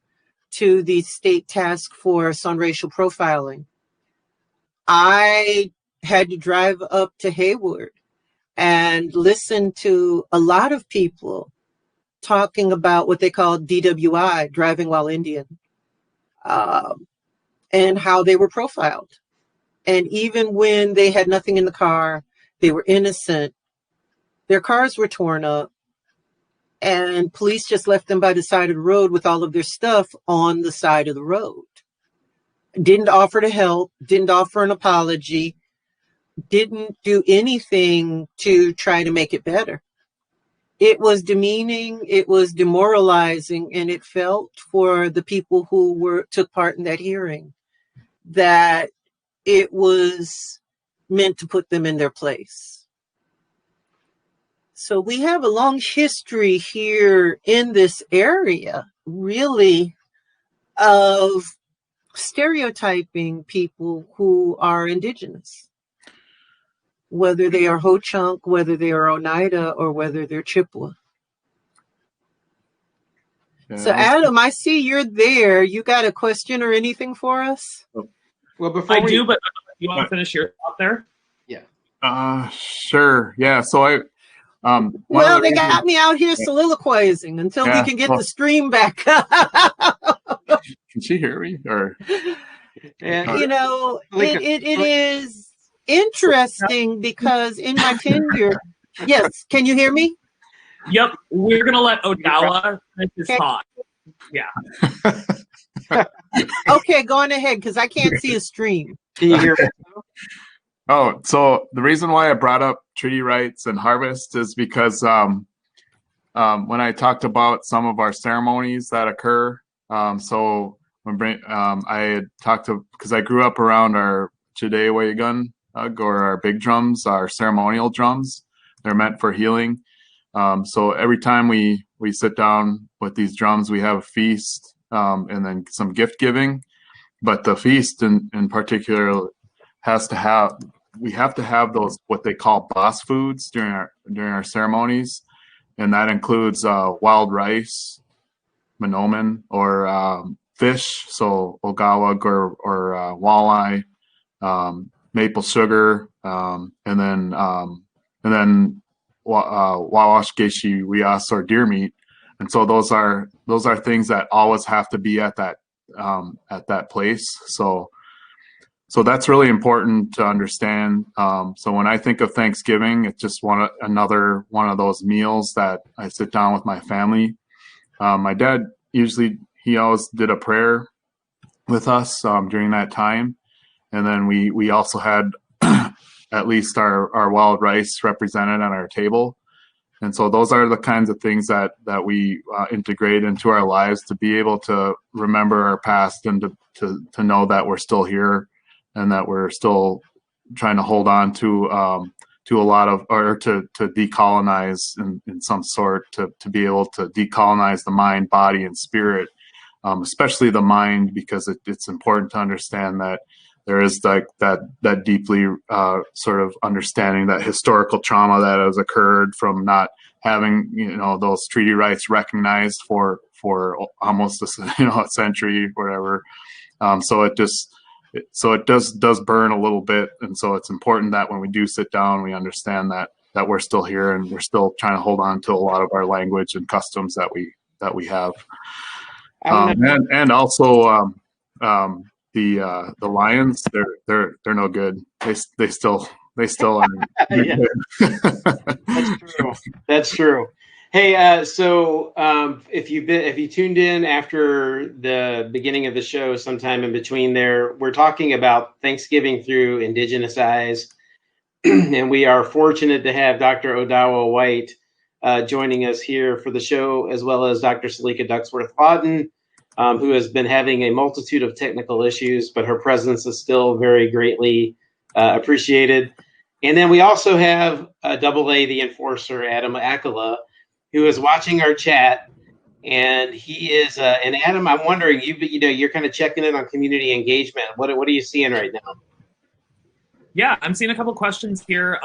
to the state task force on racial profiling. I had to drive up to Hayward and listen to a lot of people talking about what they call DWI, driving while Indian, and how they were profiled. And even when they had nothing in the car, they were innocent, their cars were torn up, and police just left them by the side of the road with all of their stuff on the side of the road. Didn't offer to help, didn't offer an apology, didn't do anything to try to make it better. It was demeaning, it was demoralizing, and it felt for the people who took part in that hearing that it was meant to put them in their place. So we have a long history here in this area, really, of stereotyping people who are Indigenous, whether they are Ho-Chunk, whether they are Oneida, or whether they're Chippewa. Yeah. So Adam, I see you're there. You got a question or anything for us? Well, before I do, but you want to finish your thought there? Yeah. Sure. Yeah. So Well, they got me out here soliloquizing until we can get the stream back up. Can she hear me? Or you know, it is interesting because in my tenure, yes, can you hear me? Yep, we're gonna let Odawa finish his thought. Yeah. Okay, go on ahead because I can't see a stream. Can you hear me? Oh, so the reason why I brought up treaty rights and harvest is because when I talked about some of our ceremonies that occur, so when I had talked to, because I grew up around our Chidewe gun or our big drums, our ceremonial drums. They're meant for healing. So every time we sit down with these drums, we have a feast and then some gift giving. But the feast in particular we have to have those what they call boss foods during our ceremonies, and that includes wild rice, monomen, or fish, so ogawag or walleye, maple sugar, and then wawash geshi rias or deer meat. And so those are things that always have to be at that place. So that's really important to understand. So when I think of Thanksgiving, it's just another one of those meals that I sit down with my family. My dad he always did a prayer with us during that time, and then we also had at least our wild rice represented on our table. And so those are the kinds of things that we integrate into our lives to be able to remember our past and to know that we're still here and that we're still trying to hold on to a lot of, or to decolonize in some sort, to be able to decolonize the mind, body, and spirit, especially the mind, because it's important to understand that there is like that deeply sort of understanding that historical trauma that has occurred from not having those treaty rights recognized for almost a century, whatever. So it does burn a little bit, and so it's important that when we do sit down, we understand that we're still here and we're still trying to hold on to a lot of our language and customs that we have. And also the Lions, they're no good. They still are. Yeah. That's true. Hey, so if you tuned in after the beginning of the show, sometime in between there, we're talking about Thanksgiving through Indigenous eyes, and we are fortunate to have Dr. Odawa White joining us here for the show, as well as Dr. Selika Ducksworth-Lawton, who has been having a multitude of technical issues, but her presence is still very greatly appreciated. And then we also have AA, the enforcer, Adam Accola, who is watching our chat, and he is. And Adam, I'm wondering, you're kind of checking in on community engagement. What are you seeing right now? Yeah, I'm seeing a couple questions here.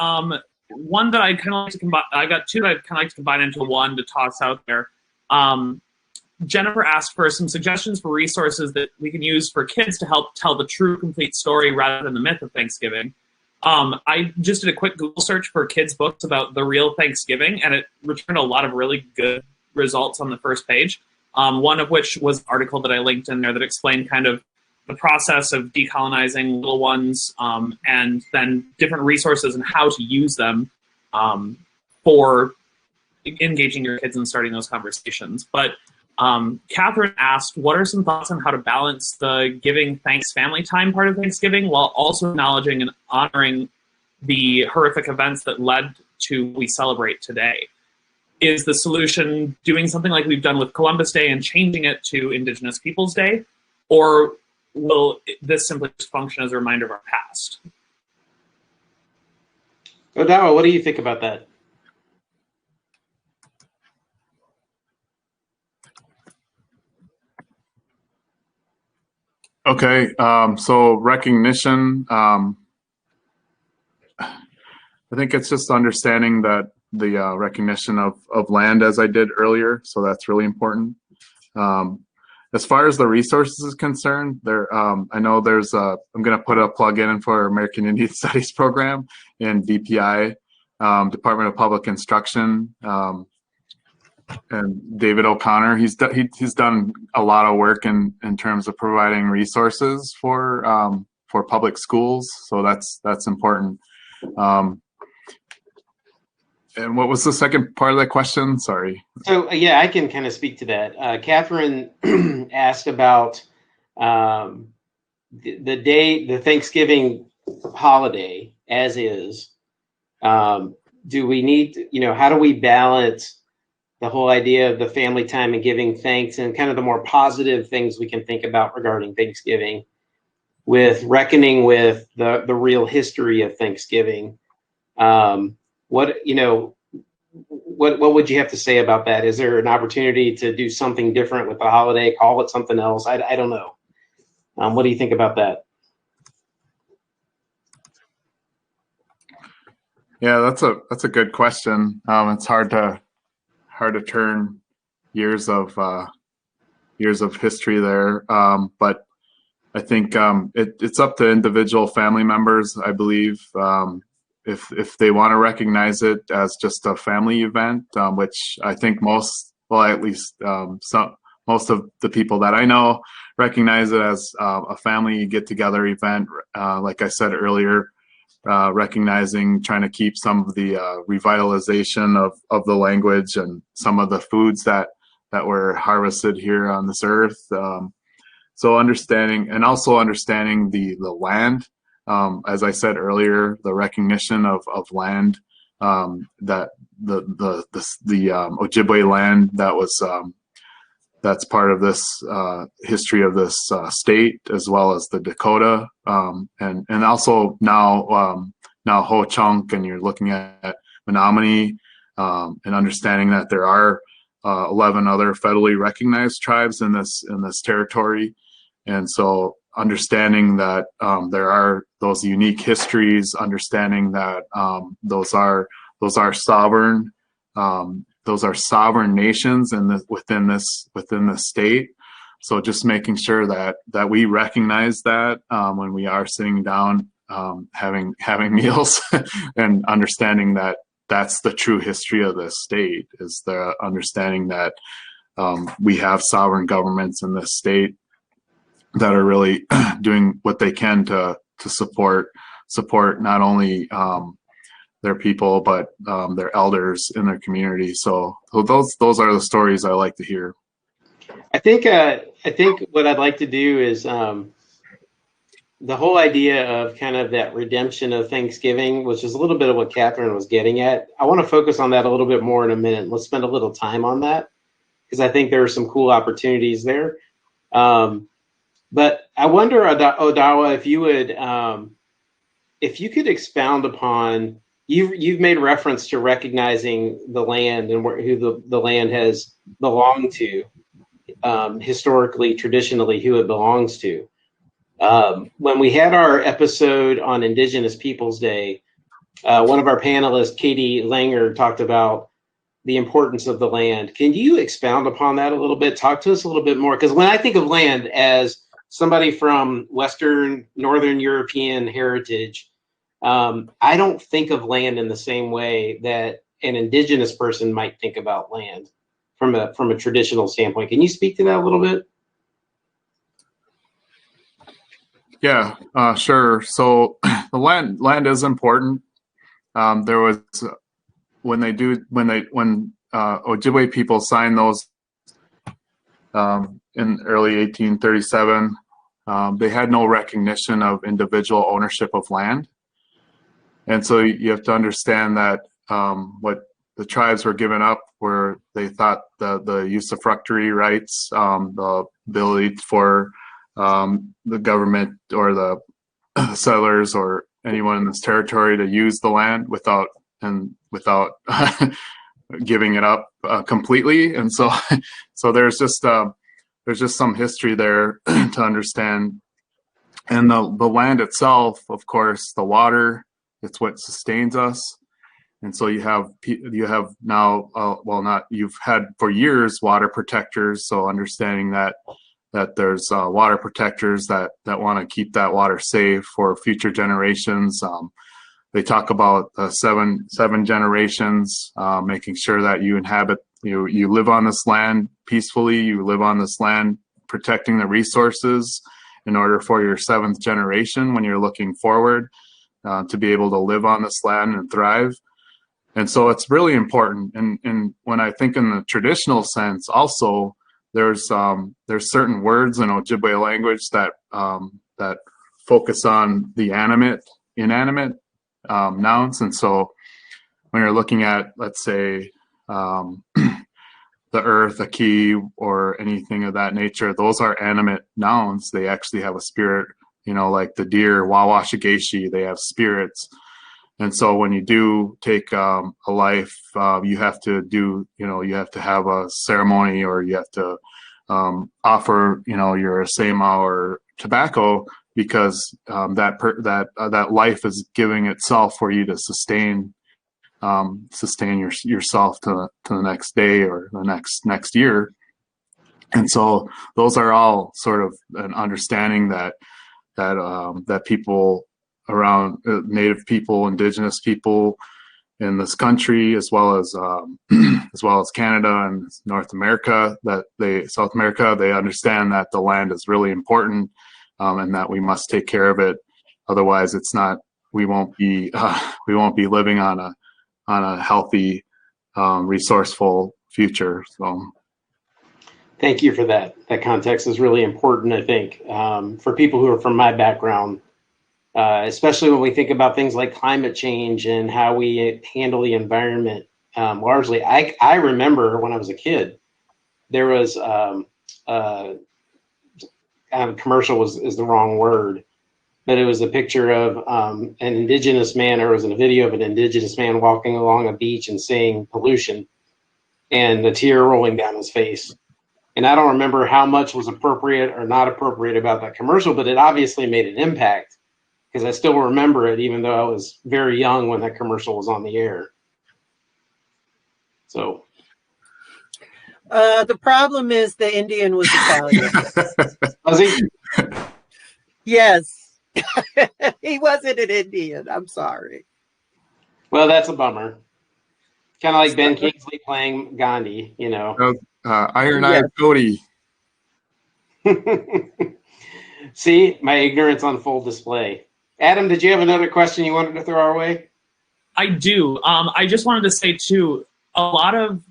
One that I'd kind of like to combine. I got two that I'd kind of like to combine into one to toss out there. Jennifer asked for some suggestions for resources that we can use for kids to help tell the true, complete story rather than the myth of Thanksgiving. I just did a quick Google search for kids' books about the real Thanksgiving, and it returned a lot of really good results on the first page. One of which was an article that I linked in there that explained kind of the process of decolonizing little ones, and then different resources and how to use them for engaging your kids and starting those conversations. But Catherine asked, what are some thoughts on how to balance the giving thanks family time part of Thanksgiving while also acknowledging and honoring the horrific events that led to what we celebrate today? Is the solution doing something like we've done with Columbus Day and changing it to Indigenous Peoples Day? Or will this simply just function as a reminder of our past? Odawa, what do you think about that? Okay, so recognition, I think it's just understanding that the recognition of land, as I did earlier, so that's really important. As far as the resources is concerned, I know there's I'm going to put a plug in for American Indian Studies program in DPI. Department of Public Instruction, and David O'Connor. He's done a lot of work in terms of providing resources for public schools. So that's important. And what was the second part of that question? Sorry. So yeah, I can kind of speak to that. Catherine asked about the Thanksgiving holiday as is. Do we need, how do we balance the whole idea of the family time and giving thanks and kind of the more positive things we can think about regarding Thanksgiving with reckoning with the real history of Thanksgiving? What would you have to say about that? Is there an opportunity to do something different with the holiday, call it something else? I don't know. What do you think about that? Yeah, that's a good question. It's hard to turn years of history there, but I think it's up to individual family members, I believe, if they want to recognize it as just a family event, which I think most of the people that I know recognize it as a family get-together event. Like I said earlier, recognizing, trying to keep some of the revitalization of the language and some of the foods that were harvested here on this earth. So understanding the land. As I said earlier, the recognition of land, that the Ojibwe land that's part of this history of this state, as well as the Dakota, and also now Ho-Chunk, and you're looking at Menominee, and understanding that there are 11 other federally recognized tribes in this territory, and so understanding that there are those unique histories, understanding that those are sovereign. Those are sovereign nations within this state. So just making sure that we recognize that when we are sitting down having meals, and understanding that that's the true history of this state, is the understanding that we have sovereign governments in this state that are really doing what they can to support not only their people, but their elders in their community. So those are the stories I like to hear. I think what I'd like to do is the whole idea of kind of that redemption of Thanksgiving, which is a little bit of what Catherine was getting at. I want to focus on that a little bit more in a minute. Let's spend a little time on that, because I think there are some cool opportunities there. But I wonder, Odawa, if you could expound upon. You've made reference to recognizing the land and who the land has belonged to, historically, traditionally, who it belongs to. When we had our episode on Indigenous Peoples Day, one of our panelists, Katie Langer, talked about the importance of the land. Can you expound upon that a little bit? Talk to us a little bit more, because when I think of land as somebody from Northern European heritage, I don't think of land in the same way that an Indigenous person might think about land from a traditional standpoint. Can you speak to that a little bit? Yeah, sure. So the land is important. There was when Ojibwe people signed those in early 1837, they had no recognition of individual ownership of land. And so you have to understand that what the tribes were given up were, they thought the usufructuary rights, the ability for the government or the settlers or anyone in this territory to use the land without giving it up completely. And so there's just some history there to understand. And the land itself, of course, the water, it's what sustains us. And so you have now, you've had for years water protectors. So understanding that there's water protectors that want to keep that water safe for future generations. they talk about seven generations, making sure that you inhabit, you live on this land peacefully, you live on this land protecting the resources in order for your seventh generation when you're looking forward to be able to live on this land and thrive. And so it's really important. And when I think in the traditional sense, also there's certain words in Ojibwe language that focus on the inanimate nouns. And so when you're looking at, let's say, the earth, a key, or anything of that nature, those are animate nouns. They actually have a spirit, like the deer, Wawashigeshi, they have spirits. And so when you do take a life, you have to have a ceremony, or you have to offer, your asema or tobacco, because that life is giving itself for you to sustain yourself to the next day or the next year. And so those are all sort of an understanding that people around, Native people, Indigenous people in this country, as well as Canada and South America, they understand that the land is really important, and that we must take care of it. Otherwise, we won't be living on a healthy, resourceful future. So, thank you for that. That context is really important, I think, for people who are from my background, especially when we think about things like climate change and how we handle the environment. Largely, I remember when I was a kid, there was commercial is the wrong word, but it was a picture of an Indigenous man, or it was in a video of an Indigenous man walking along a beach and saying pollution, and a tear rolling down his face. And I don't remember how much was appropriate or not appropriate about that commercial, but it obviously made an impact, because I still remember it, even though I was very young when that commercial was on the air. So. The problem is the Indian was Italian. Was he? Yes. He wasn't an Indian. I'm sorry. Well, that's a bummer. Kind of like Ben Kingsley playing Gandhi, Iron-eyed Cody. See, my ignorance on full display. Adam, did you have another question you wanted to throw our way? I do. I just wanted to say too, a lot of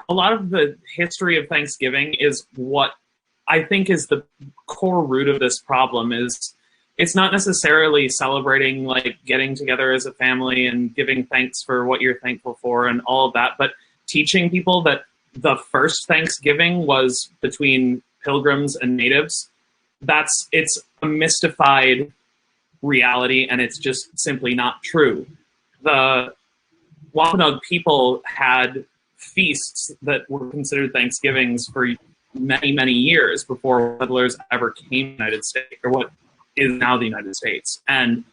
the history of Thanksgiving is what I think is the core root of this problem. Is it's not necessarily celebrating, like getting together as a family and giving thanks for what you're thankful for and all of that, but teaching people that the first Thanksgiving was between Pilgrims and Natives. It's a mystified reality, and it's just simply not true. The Wampanoag people had feasts that were considered Thanksgivings for many, many years before settlers ever came to the United States, or what is now the United States. And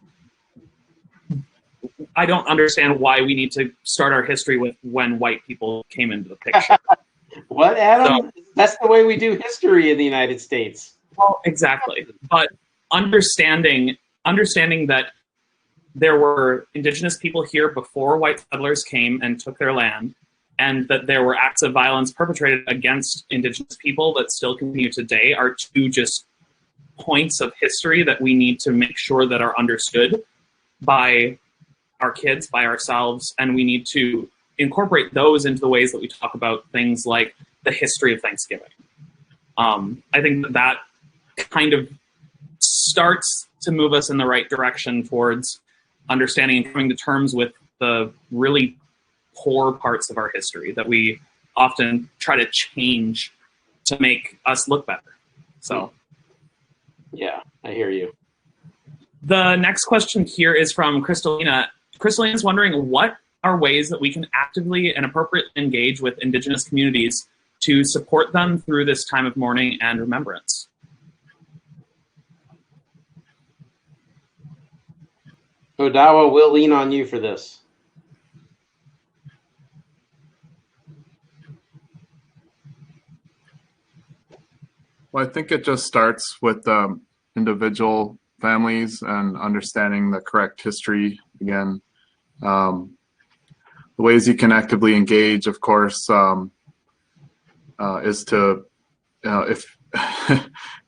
I don't understand why we need to start our history with when white people came into the picture. What, Adam? So, that's the way we do history in the United States. Well, exactly. But understanding that there were Indigenous people here before white settlers came and took their land, and that there were acts of violence perpetrated against Indigenous people that still continue today, are two just points of history that we need to make sure that are understood by our kids, by ourselves, and we need to incorporate those into the ways that we talk about things like the history of Thanksgiving. I think that kind of starts to move us in the right direction towards understanding and coming to terms with the really poor parts of our history that we often try to change to make us look better. So, yeah, I hear you. The next question here is from Crystalina. Crystalina is wondering, what are ways that we can actively and appropriately engage with Indigenous communities to support them through this time of mourning and remembrance? Odawa, we'll lean on you for this. Well, I think it just starts with individual families and understanding the correct history. Again, The ways you can actively engage, of course, is to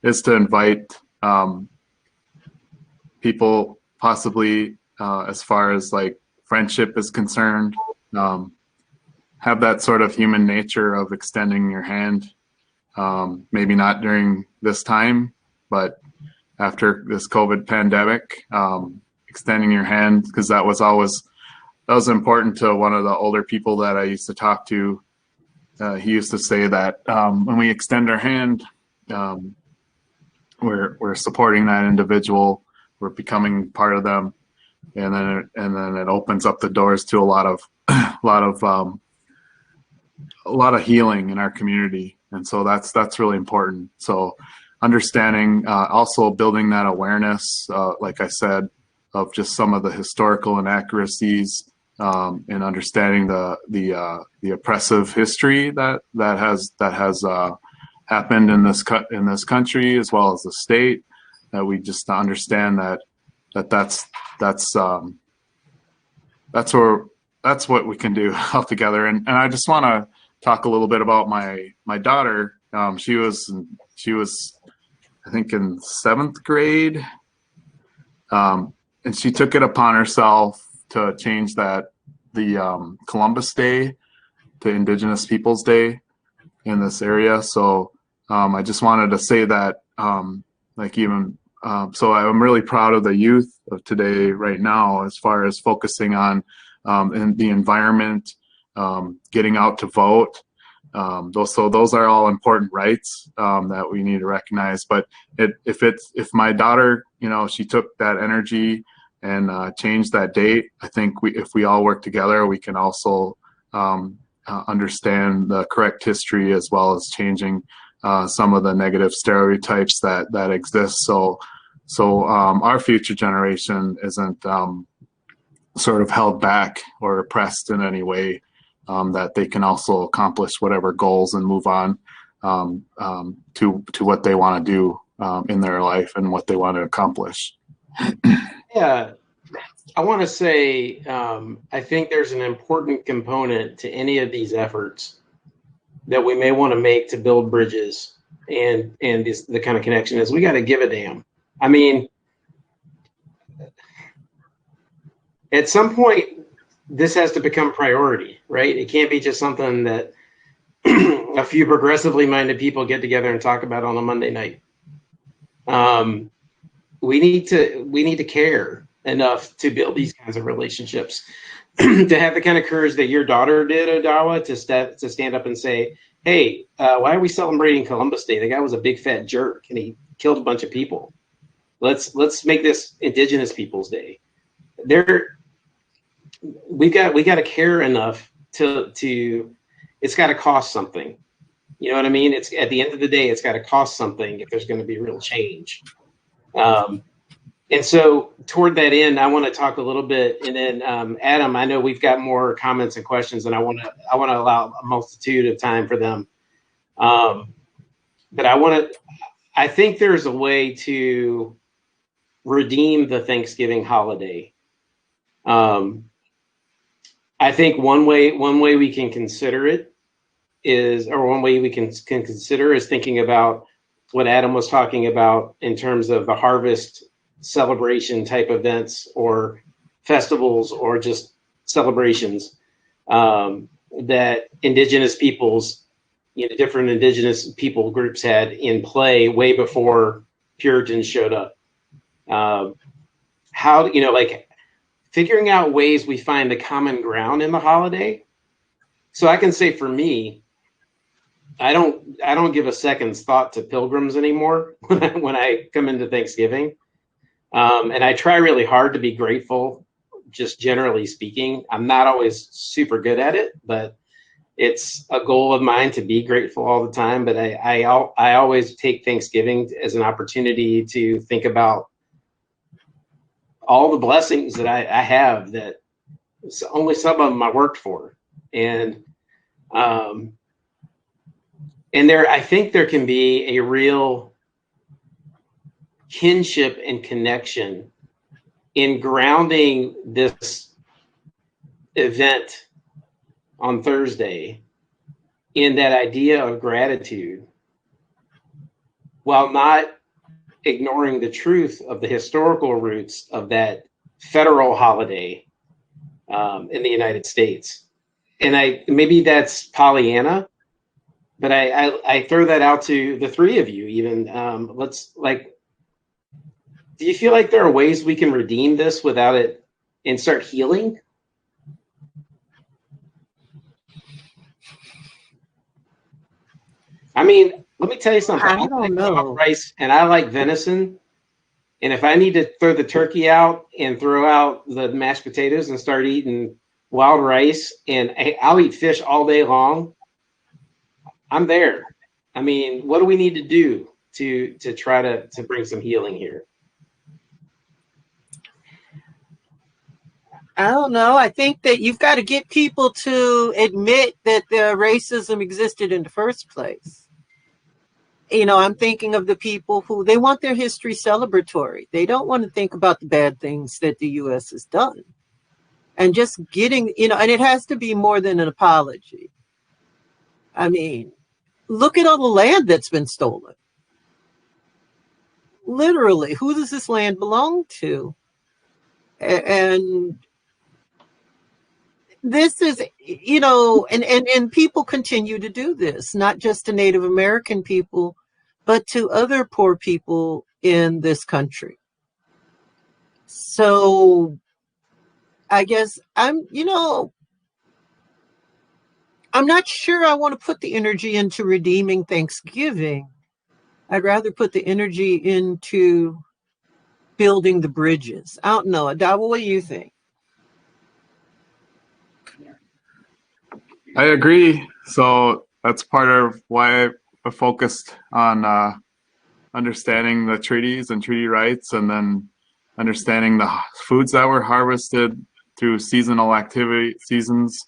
is to invite people, possibly as far as like friendship is concerned. Have that sort of human nature of extending your hand. Maybe not during this time, but after this COVID pandemic, extending your hand, because that was important to one of the older people that I used to talk to. He used to say that when we extend our hand, we're supporting that individual, we're becoming part of them, and then it opens up the doors to a lot of healing in our community. And so that's really important. So understanding, also building that awareness, like I said, of just some of the historical inaccuracies, and understanding the oppressive history that has happened in this country as well as the state. That we just understand that's what we can do all together. And I just want to talk a little bit about my daughter. She was I think in 7th grade, and she took it upon herself to change the Columbus Day to Indigenous Peoples Day in this area. So I just wanted to say that, so I'm really proud of the youth of today right now, as far as focusing on in the environment, getting out to vote. Those are all important rights that we need to recognize. But if my daughter, she took that energy and changed that date, I think if we all work together, we can also understand the correct history, as well as changing some of the negative stereotypes that exist. So our future generation isn't sort of held back or oppressed in any way, that they can also accomplish whatever goals and move on to what they want to do in their life and what they want to accomplish. Yeah, I want to say, I think there's an important component to any of these efforts that we may want to make to build bridges and the kind of connection is we got to give a damn. I mean, at some point, this has to become priority, right? It can't be just something that a few progressively minded people get together and talk about on a Monday night. We need to care enough to build these kinds of relationships, to have the kind of courage that your daughter did, Odawa, to stand up and say, hey, why are we celebrating Columbus Day? The guy was a big fat jerk and he killed a bunch of people. Let's make this Indigenous Peoples Day. We got to care enough to it's got to cost something. You know what I mean? It's at the end of the day, it's got to cost something if there's going to be real change. And so toward that end, I want to talk a little bit, and then Adam, I know we've got more comments and questions, and I want to allow a multitude of time for them. But I think there's a way to redeem the Thanksgiving holiday. I think one way we can consider it is, or one way we can consider is thinking about what Adam was talking about in terms of the harvest celebration type events or festivals or just celebrations that Indigenous peoples, different Indigenous people groups had in play way before Puritans showed up. Figuring out ways we find the common ground in the holiday. So I can say for me, I don't give a second's thought to pilgrims anymore when I come into Thanksgiving. And I try really hard to be grateful, just generally speaking. I'm not always super good at it, but it's a goal of mine to be grateful all the time. But I always take Thanksgiving as an opportunity to think about all the blessings that I have that only some of them I worked for. And I think there can be a real kinship and connection in grounding this event on Thursday in that idea of gratitude, while not ignoring the truth of the historical roots of that federal holiday in the United States. And maybe that's Pollyanna, but I throw that out to the three of you even. Do you feel like there are ways we can redeem this without it and start healing? I mean, let me tell you something. I don't know. Rice and I like venison. And if I need to throw the turkey out and throw out the mashed potatoes and start eating wild rice, and I'll eat fish all day long, I'm there. I mean, what do we need to do to try to bring some healing here? I don't know. I think that you've got to get people to admit that the racism existed in the first place. You know, I'm thinking of the people who, they want their history celebratory. They don't want to think about the bad things that the U.S. has done. And just getting, you know, and it has to be more than an apology. I mean, look at all the land that's been stolen. Literally, who does this land belong to? And this is, you know, and people continue to do this, not just to Native American people, but to other poor people in this country. So I guess I'm not sure I want to put the energy into redeeming Thanksgiving. I'd rather put the energy into building the bridges. I don't know. Odawa, what do you think? I agree. So that's part of why I focused on understanding the treaties and treaty rights, and then understanding the foods that were harvested through seasonal seasons,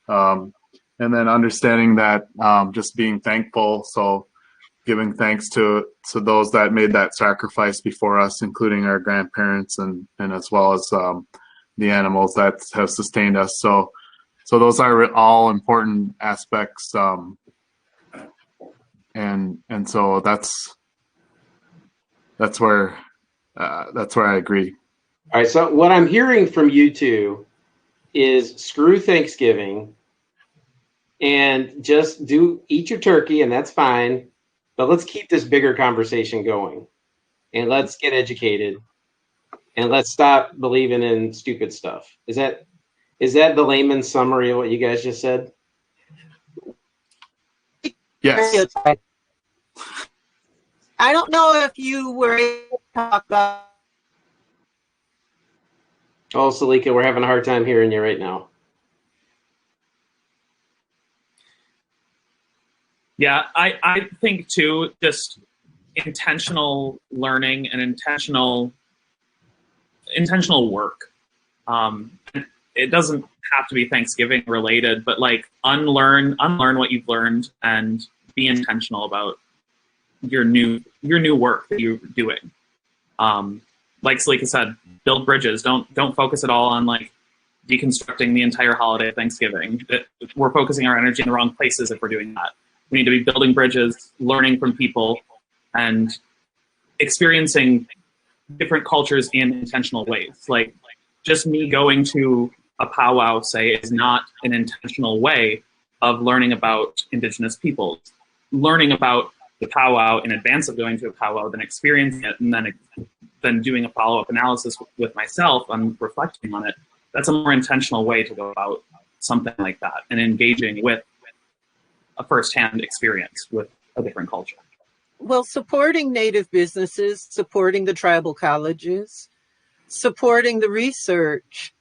and then understanding that just being thankful. So giving thanks to those that made that sacrifice before us, including our grandparents and as well as the animals that have sustained us. So those are all important aspects, and so that's where I agree. All right. So what I'm hearing from you two is screw Thanksgiving and just eat your turkey, and that's fine. But let's keep this bigger conversation going, and let's get educated, and let's stop believing in stupid stuff. Is that the layman's summary of what you guys just said? Yes. I don't know if you were able to talk about. Oh, Selika, we're having a hard time hearing you right now. Yeah, I think too, just intentional learning and intentional work. It doesn't have to be Thanksgiving related, but like unlearn what you've learned and be intentional about your new work that you're doing. Like Selika said, build bridges. Don't focus at all on like deconstructing the entire holiday of Thanksgiving. We're focusing our energy in the wrong places if we're doing that. We need to be building bridges, learning from people, and experiencing different cultures in intentional ways. Like just me going to a powwow, say, is not an intentional way of learning about Indigenous peoples. Learning about the powwow in advance of going to a powwow, then experiencing it, and then doing a follow-up analysis with myself and reflecting on it, that's a more intentional way to go about something like that and engaging with a first-hand experience with a different culture. Well, supporting Native businesses, supporting the tribal colleges, supporting the research,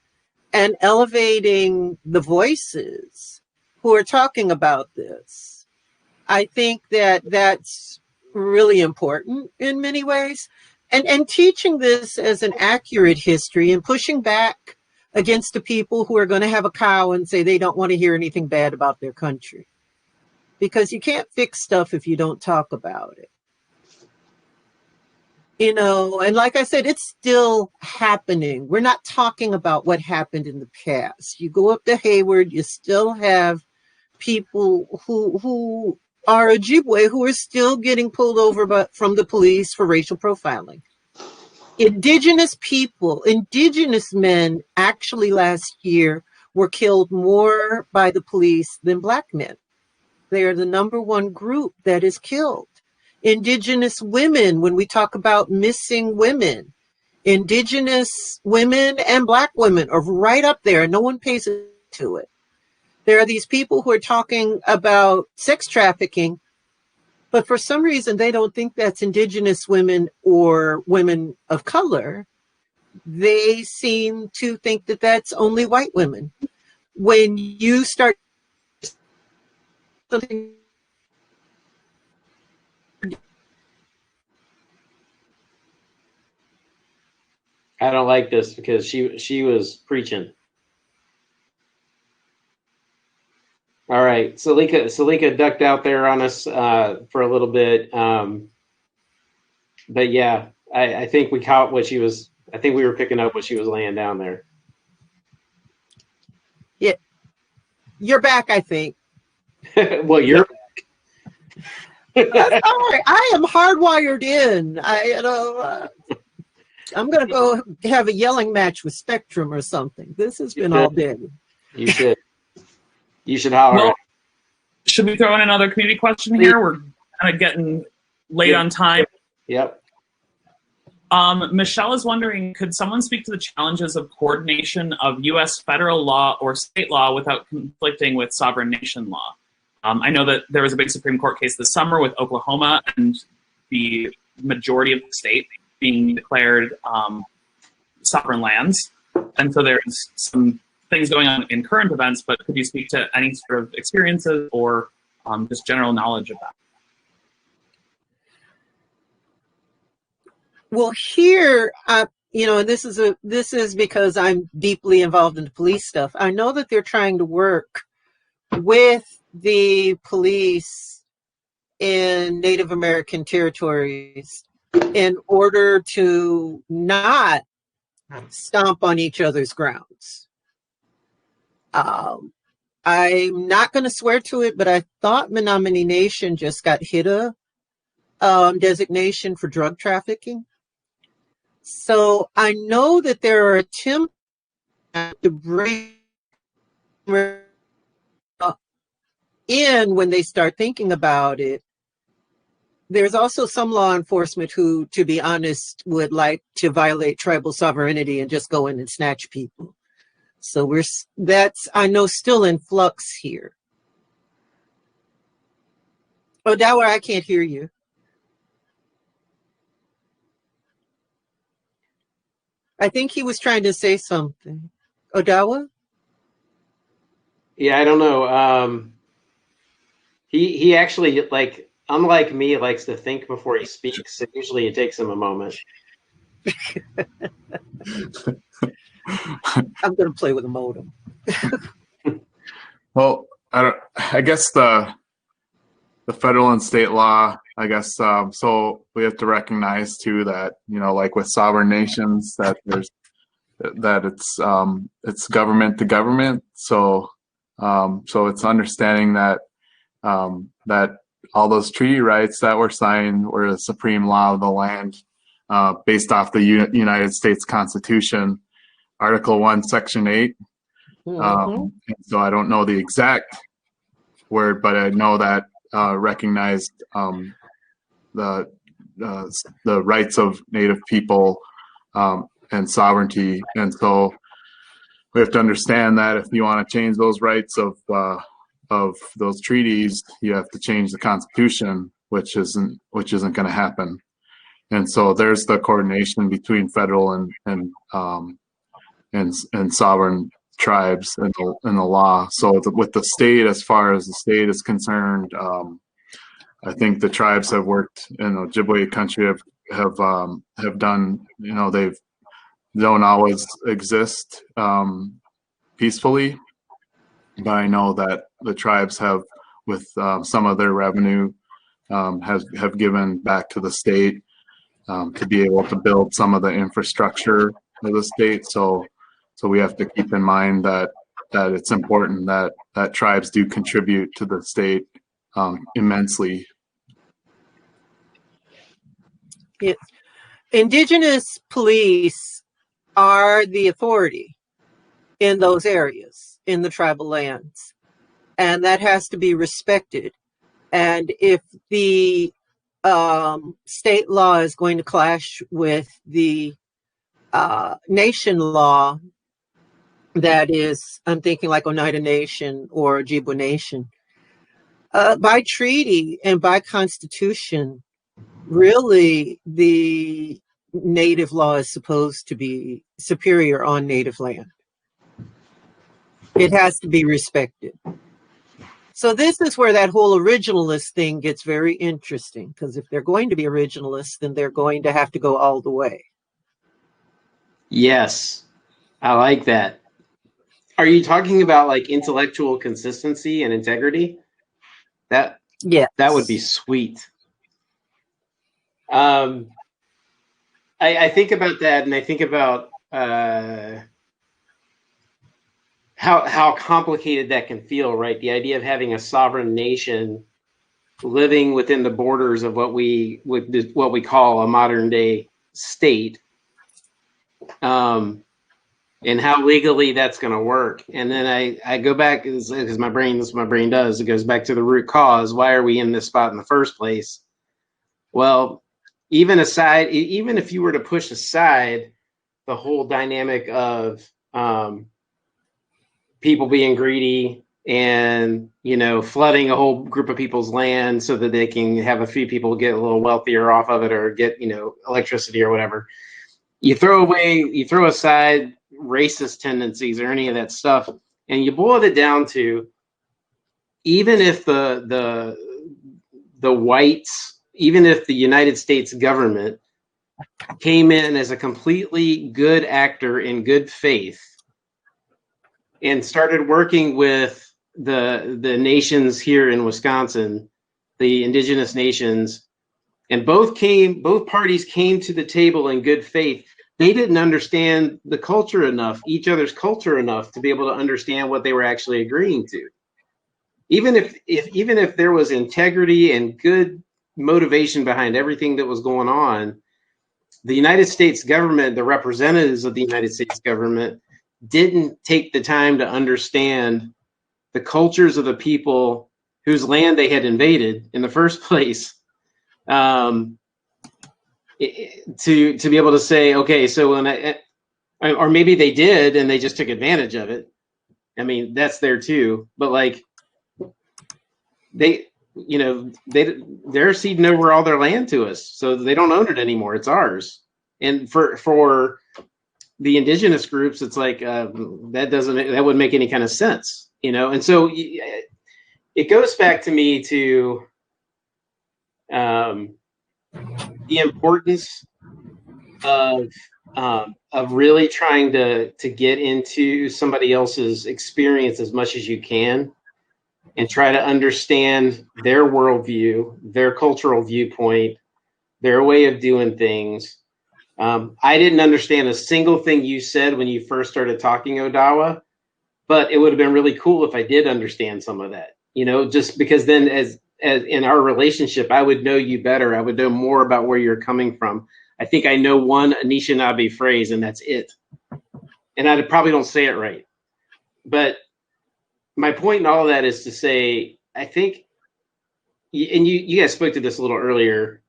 and elevating the voices who are talking about this. I think that that's really important in many ways. And teaching this as an accurate history and pushing back against the people who are going to have a cow and say they don't want to hear anything bad about their country. Because you can't fix stuff if you don't talk about it. You know, and like I said, it's still happening. We're not talking about what happened in the past. You go up to Hayward, you still have people who are Ojibwe who are still getting pulled over from the police for racial profiling. Indigenous people, Indigenous men actually last year were killed more by the police than Black men. They are the #1 group that is killed. Indigenous women, when we talk about missing women, Indigenous women and Black women are right up there. No one pays attention to it. There are these people who are talking about sex trafficking, but for some reason they don't think that's Indigenous women or women of color. They seem to think that that's only white women. When you start something, I don't like this because she was preaching. All right, Selika ducked out there on us for a little bit, but yeah, I think we caught what she was. I think we were picking up what she was laying down there. Yeah, you're back, I think. Well, you're back. That's all right. I am hardwired in. I'm going to go have a yelling match with Spectrum or something. This has been all day. You should. You should holler. Well, should we throw in another community question here? We're kind of getting late on time. Yep. Michelle is wondering, could someone speak to the challenges of coordination of U.S. federal law or state law without conflicting with sovereign nation law? I know that there was a big Supreme Court case this summer with Oklahoma and the majority of the state being declared sovereign lands. And so there's some things going on in current events, but could you speak to any sort of experiences or just general knowledge of that? Well, here, you know, this is because I'm deeply involved in the police stuff. I know that they're trying to work with the police in Native American territories in order to not stomp on each other's grounds. I'm not going to swear to it, but I thought Menominee Nation just got hit a designation for drug trafficking. So I know that there are attempts to bring in when they start thinking about it. There's also some law enforcement who, to be honest, would like to violate tribal sovereignty and just go in and snatch people. So that's, I know, still in flux here. Odawa, I can't hear you. I think he was trying to say something. Odawa? Yeah, I don't know. He actually, like, unlike me, likes to think before he speaks. So usually it takes him a moment. I'm going to play with a modem. Well, I guess the federal and state law, I guess, so we have to recognize too that, you know, like with sovereign nations, that it's government to government. So it's understanding that that all those treaty rights that were signed were the supreme law of the land, based off the United States Constitution, Article 1, Section 8. And so I don't know the exact word, but I know that recognized the rights of Native people and sovereignty. And so we have to understand that if you want to change those rights of those treaties, you have to change the Constitution, which isn't going to happen. And so there's the coordination between federal and sovereign tribes in the law. So with the state, as far as the state is concerned, I think the tribes have worked in Ojibwe country have done, you know, they don't always exist peacefully, but I know that the tribes have, with some of their revenue, have given back to the state. to be able to build some of the infrastructure of the state. So we have to keep in mind that it's important that tribes do contribute to the state immensely. Yes. Indigenous police are the authority in those areas, in the tribal lands, and that has to be respected. And if the state law is going to clash with the nation law, that is, I'm thinking like Oneida Nation or Ojibwe Nation, by treaty and by constitution, really the native law is supposed to be superior on native land. It has to be respected. So this is where that whole originalist thing gets very interesting, because if they're going to be originalists, then they're going to have to go all the way. Yes, I like that. Are you talking about like intellectual consistency and integrity? That would be sweet. I think about that, and I think about how complicated that can feel, right? The idea of having a sovereign nation living within the borders of what we call a modern day state, and how legally that's going to work. And then I go back, because that's what my brain does. It goes back to the root cause. Why are we in this spot in the first place? Well, even if you were to push aside the whole dynamic of people being greedy and, flooding a whole group of people's land so that they can have a few people get a little wealthier off of it, or get, electricity or whatever. You throw aside racist tendencies or any of that stuff, and you boil it down to, even if the whites, even if the United States government came in as a completely good actor in good faith and started working with the nations here in Wisconsin, the Indigenous nations, and both parties came to the table in good faith, they didn't understand the culture enough, each other's culture enough, to be able to understand what they were actually agreeing to. Even if there was integrity and good motivation behind everything that was going on, the United States government, the representatives of the United States government, didn't take the time to understand the cultures of the people whose land they had invaded in the first place, to be able to say, okay, so or maybe they did and they just took advantage of it. I mean, that's there too, but like they're ceding over all their land to us, so they don't own it anymore. It's ours. And for the indigenous groups, it's like that wouldn't make any kind of sense, And so it goes back to me to the importance of really trying to get into somebody else's experience as much as you can, and try to understand their worldview, their cultural viewpoint, their way of doing things. I didn't understand a single thing you said when you first started talking, Odawa, but it would have been really cool if I did understand some of that, just because then as in our relationship, I would know you better. I would know more about where you're coming from. I think I know one Anishinaabe phrase, and that's it. And I probably don't say it right. But my point in all of that is to say, I think, and you guys spoke to this a little earlier,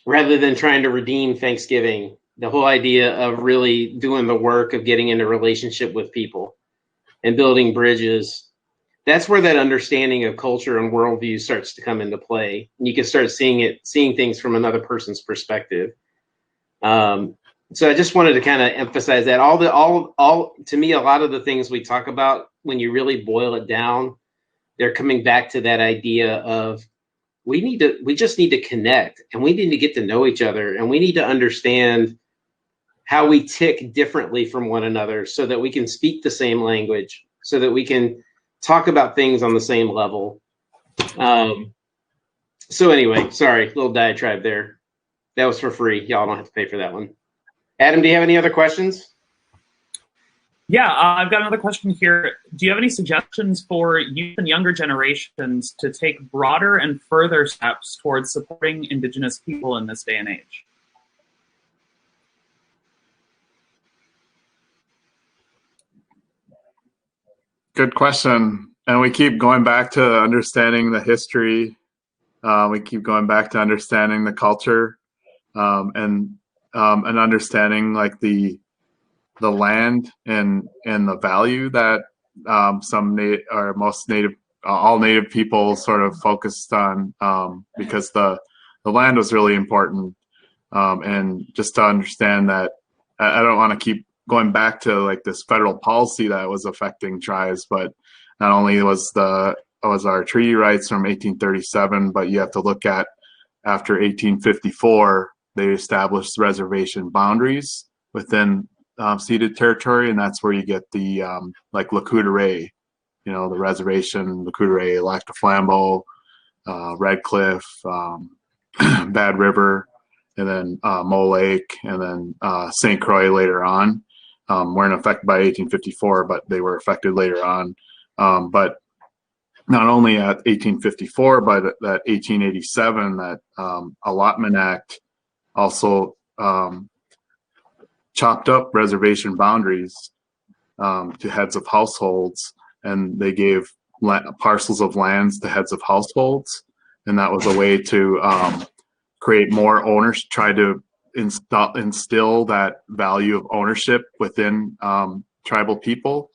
rather than trying to redeem Thanksgiving, the whole idea of really doing the work of getting into relationship with people and building bridges, that's where that understanding of culture and worldview starts to come into play. And you can start seeing things from another person's perspective. So I just wanted to kind of emphasize that all to me, a lot of the things we talk about, when you really boil it down, they're coming back to that idea of we just need to connect, and we need to get to know each other, and we need to understand how we tick differently from one another so that we can speak the same language, so that we can talk about things on the same level. So anyway, sorry, little diatribe there. That was for free. Y'all don't have to pay for that one. Adam, do you have any other questions? Yeah, I've got another question here. Do you have any suggestions for youth and younger generations to take broader and further steps towards supporting Indigenous people in this day and age? Good question. And we keep going back to understanding the history. We keep going back to understanding the culture, and understanding like the land and the value that all native people sort of focused on, because the land was really important, and just to understand that I don't want to keep going back to like this federal policy that was affecting tribes, but not only was our treaty rights from 1837, but you have to look at after 1854 they established reservation boundaries within ceded territory, and that's where you get the like Le Coudray, the reservation, Le Coudray, Lac du Flambeau, Red Cliff, Bad River, and then Mole Lake, and then St. Croix later on. Weren't affected by 1854, but they were affected later on. But not only at 1854, but at 1887, that Allotment Act also chopped up reservation boundaries to heads of households, and they gave parcels of lands to heads of households, and that was a way to create more owners, try to instill that value of ownership within tribal people.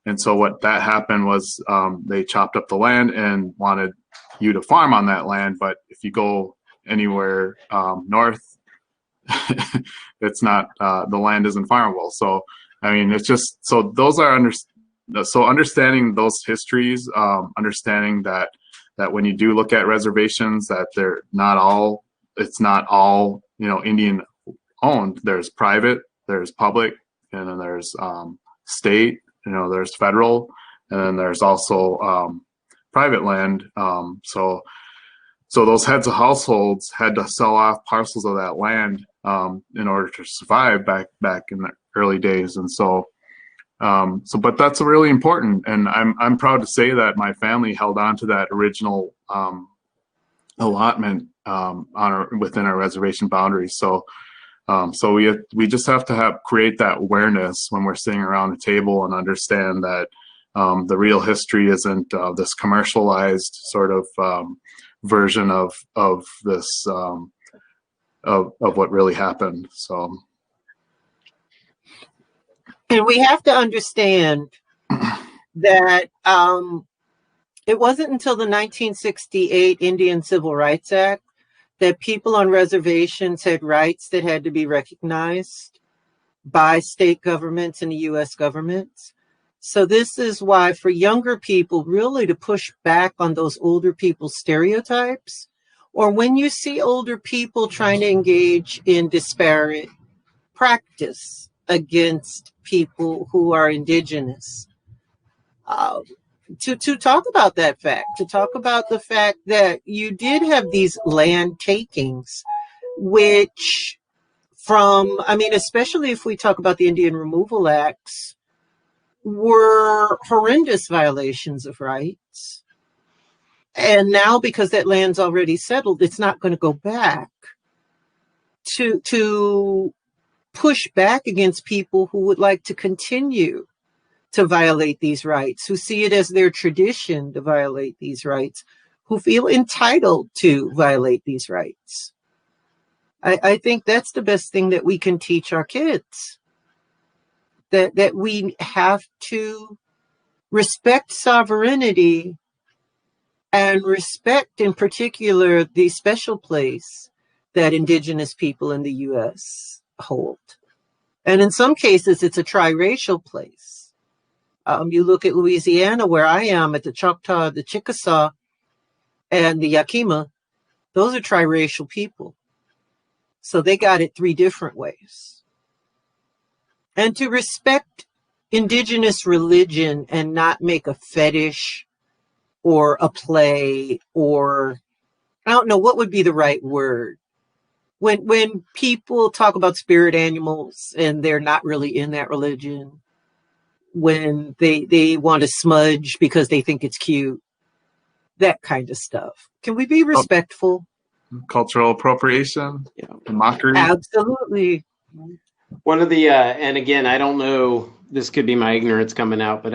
And so what that happened was they chopped up the land and wanted you to farm on that land, but if you go anywhere north, it's not, the land isn't farmable. So I mean, it's just, so those are so understanding those histories, understanding that when you do look at reservations, that it's not all Indian owned. There's private, there's public, and then there's state, there's federal, and then there's also private land. So those heads of households had to sell off parcels of that land in order to survive back in the early days. And but that's really important. And I'm proud to say that my family held on to that original allotment within our reservation boundaries. So we just have to create that awareness when we're sitting around the table and understand that the real history isn't this commercialized sort of version of this of what really happened. So, and we have to understand that it wasn't until the 1968 Indian Civil Rights Act that people on reservations had rights that had to be recognized by state governments and the U.S. governments. So this is why for younger people, really to push back on those older people's stereotypes, or when you see older people trying to engage in disparate practice against people who are Indigenous, to talk about that fact, to talk about the fact that you did have these land takings, which especially if we talk about the Indian Removal Acts, were horrendous violations of rights. And now, because that land's already settled, it's not going to go back. To push back against people who would like to continue to violate these rights, who see it as their tradition to violate these rights, who feel entitled to violate these rights. I think that's the best thing that we can teach our kids. That we have to respect sovereignty and respect, in particular, the special place that Indigenous people in the U.S. hold. And in some cases, it's a triracial place. You look at Louisiana, where I am, at the Choctaw, the Chickasaw, and the Yakima, those are triracial people. So they got it three different ways. And to respect Indigenous religion and not make a fetish or a play, or I don't know what would be the right word, when people talk about spirit animals and they're not really in that religion, when they want to smudge because they think it's cute, that kind of stuff. Can we be respectful? Cultural appropriation, mockery. Absolutely. One of the, and again, I don't know, this could be my ignorance coming out, but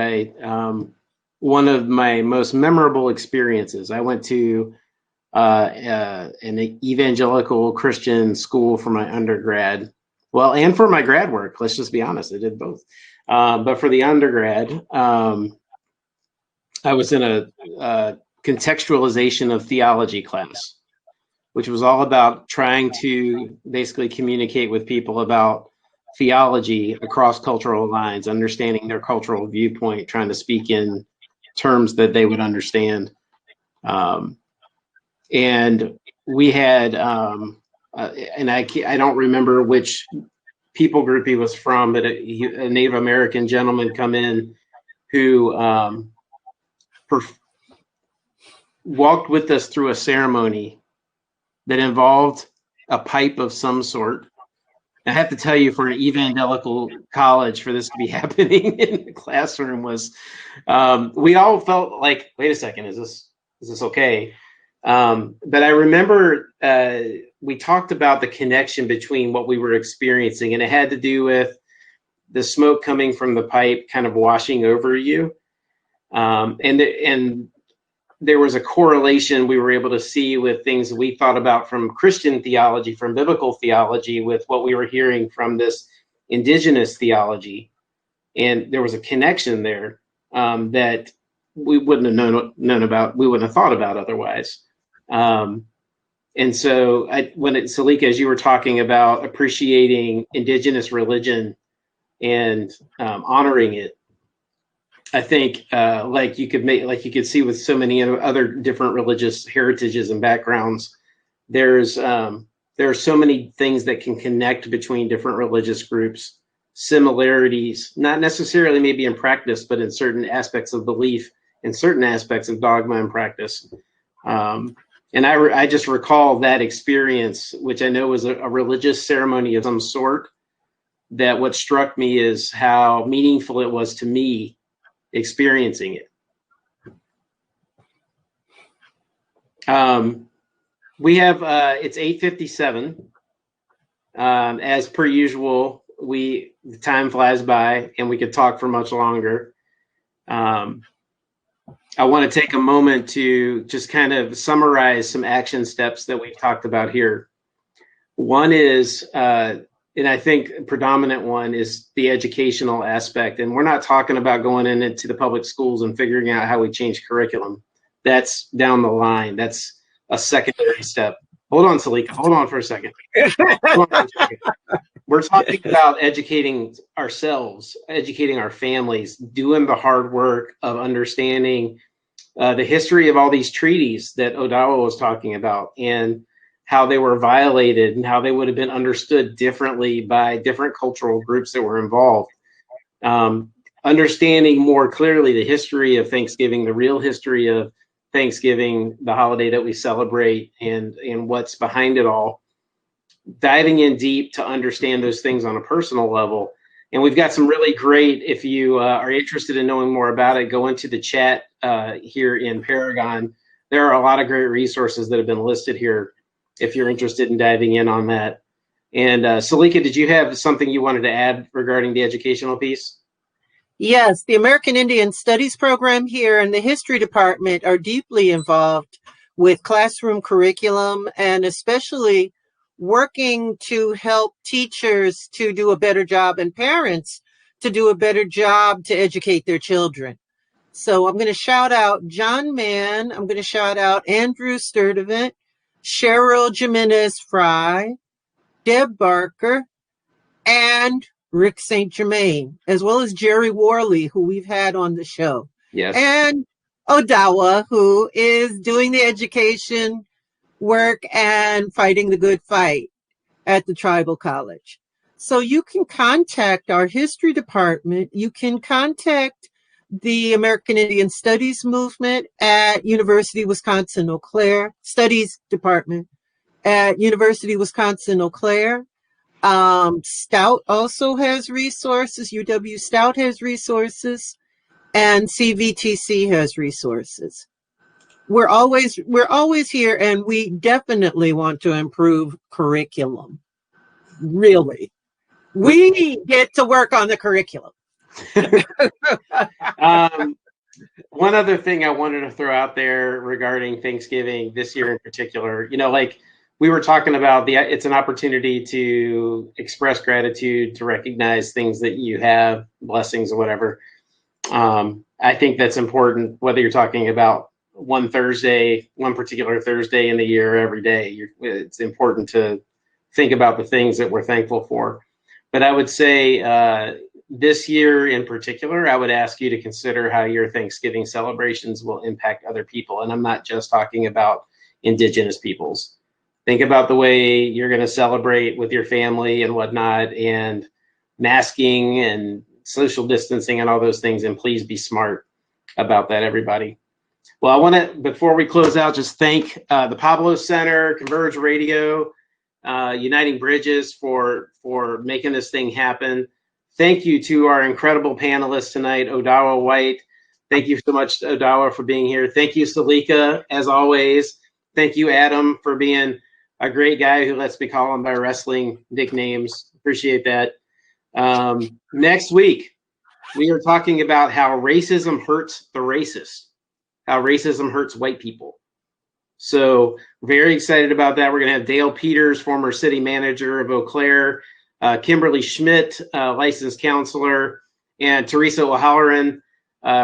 one of my most memorable experiences, I went to an evangelical Christian school for my undergrad. Well, and for my grad work, let's just be honest, I did both. But for the undergrad, I was in a contextualization of theology class, which was all about trying to basically communicate with people about theology across cultural lines, understanding their cultural viewpoint, trying to speak in terms that they would understand. And we had, and I don't remember which people group he was from, but a Native American gentleman come in who walked with us through a ceremony that involved a pipe of some sort. I have to tell you, for an evangelical college, for this to be happening in the classroom was, we all felt like, wait a second, is this okay? But I remember we talked about the connection between what we were experiencing, and it had to do with the smoke coming from the pipe kind of washing over you. And there was a correlation we were able to see with things we thought about from Christian theology, from biblical theology, with what we were hearing from this indigenous theology. And there was a connection there that we wouldn't have known about, we wouldn't have thought about otherwise. And so Selika, as you were talking about appreciating indigenous religion and honoring it, I think like you could see with so many other different religious heritages and backgrounds, there are so many things that can connect between different religious groups, similarities, not necessarily maybe in practice, but in certain aspects of belief, in certain aspects of dogma and practice. And I just recall that experience, which I know was a religious ceremony of some sort, that what struck me is how meaningful it was to me experiencing it. We have, it's 8:57. As per usual, the time flies by and we could talk for much longer. I want to take a moment to just kind of summarize some action steps that we've talked about here. One is, and I think a predominant one is the educational aspect. And we're not talking about going into the public schools and figuring out how we change curriculum. That's down the line. That's a secondary step. Hold on, Selika. Hold on for a second. We're talking about educating ourselves, educating our families, doing the hard work of understanding the history of all these treaties that Odawa was talking about, and how they were violated and how they would have been understood differently by different cultural groups that were involved. Understanding more clearly the history of Thanksgiving, the real history of Thanksgiving, the holiday that we celebrate, and what's behind it all. Diving in deep to understand those things on a personal level. And we've got some really great, if you are interested in knowing more about it, go into the chat here in Paragon. There are a lot of great resources that have been listed here if you're interested in diving in on that. And Selika, did you have something you wanted to add regarding the educational piece? Yes, the American Indian Studies program here and the history department are deeply involved with classroom curriculum, and especially working to help teachers to do a better job and parents to do a better job to educate their children. So I'm going to shout out John Mann. I'm going to shout out Andrew Sturdivant, Cheryl Jimenez Fry, Deb Barker, and Rick St. Germain, as well as Jerry Worley, who we've had on the show. Yes. And Odawa, who is doing the education work and fighting the good fight at the tribal college. So you can contact our history department. You can contact the American Indian Studies movement at University of Wisconsin-Eau Claire Studies Department at University of Wisconsin-Eau Claire. Stout also has resources. UW Stout has resources, and CVTC has resources. We're always here, and we definitely want to improve curriculum. Really, we get to work on the curriculum. One other thing I wanted to throw out there regarding Thanksgiving this year in particular, like we were talking about, it's an opportunity to express gratitude, to recognize things that you have, blessings or whatever. I think that's important, whether you're talking about one particular Thursday in the year, every day. It's important to think about the things that we're thankful for. But I would say this year in particular, I would ask you to consider how your Thanksgiving celebrations will impact other people. And I'm not just talking about Indigenous peoples. Think about the way you're going to celebrate with your family and whatnot, and masking and social distancing and all those things. And please be smart about that, everybody. Well, I want to, before we close out, just thank the Pablo Center, Converge Radio, Uniting Bridges for making this thing happen. Thank you to our incredible panelists tonight, Odawa White. Thank you so much, Odawa, for being here. Thank you, Selika, as always. Thank you, Adam, for being a great guy who lets me call him by wrestling nicknames. Appreciate that. Next week, we are talking about how racism hurts the racist, how racism hurts white people. So very excited about that. We're going to have Dale Peters, former city manager of Eau Claire, Kimberly Schmidt, licensed counselor, and Teresa O'Halloran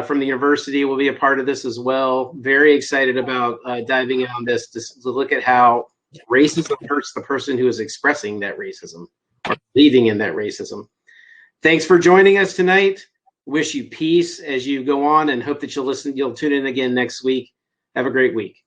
from the university will be a part of this as well. Very excited about diving in on this to look at how racism hurts the person who is expressing that racism or believing in that racism. Thanks for joining us tonight. Wish you peace as you go on, and hope that you'll tune in again next week. Have a great week.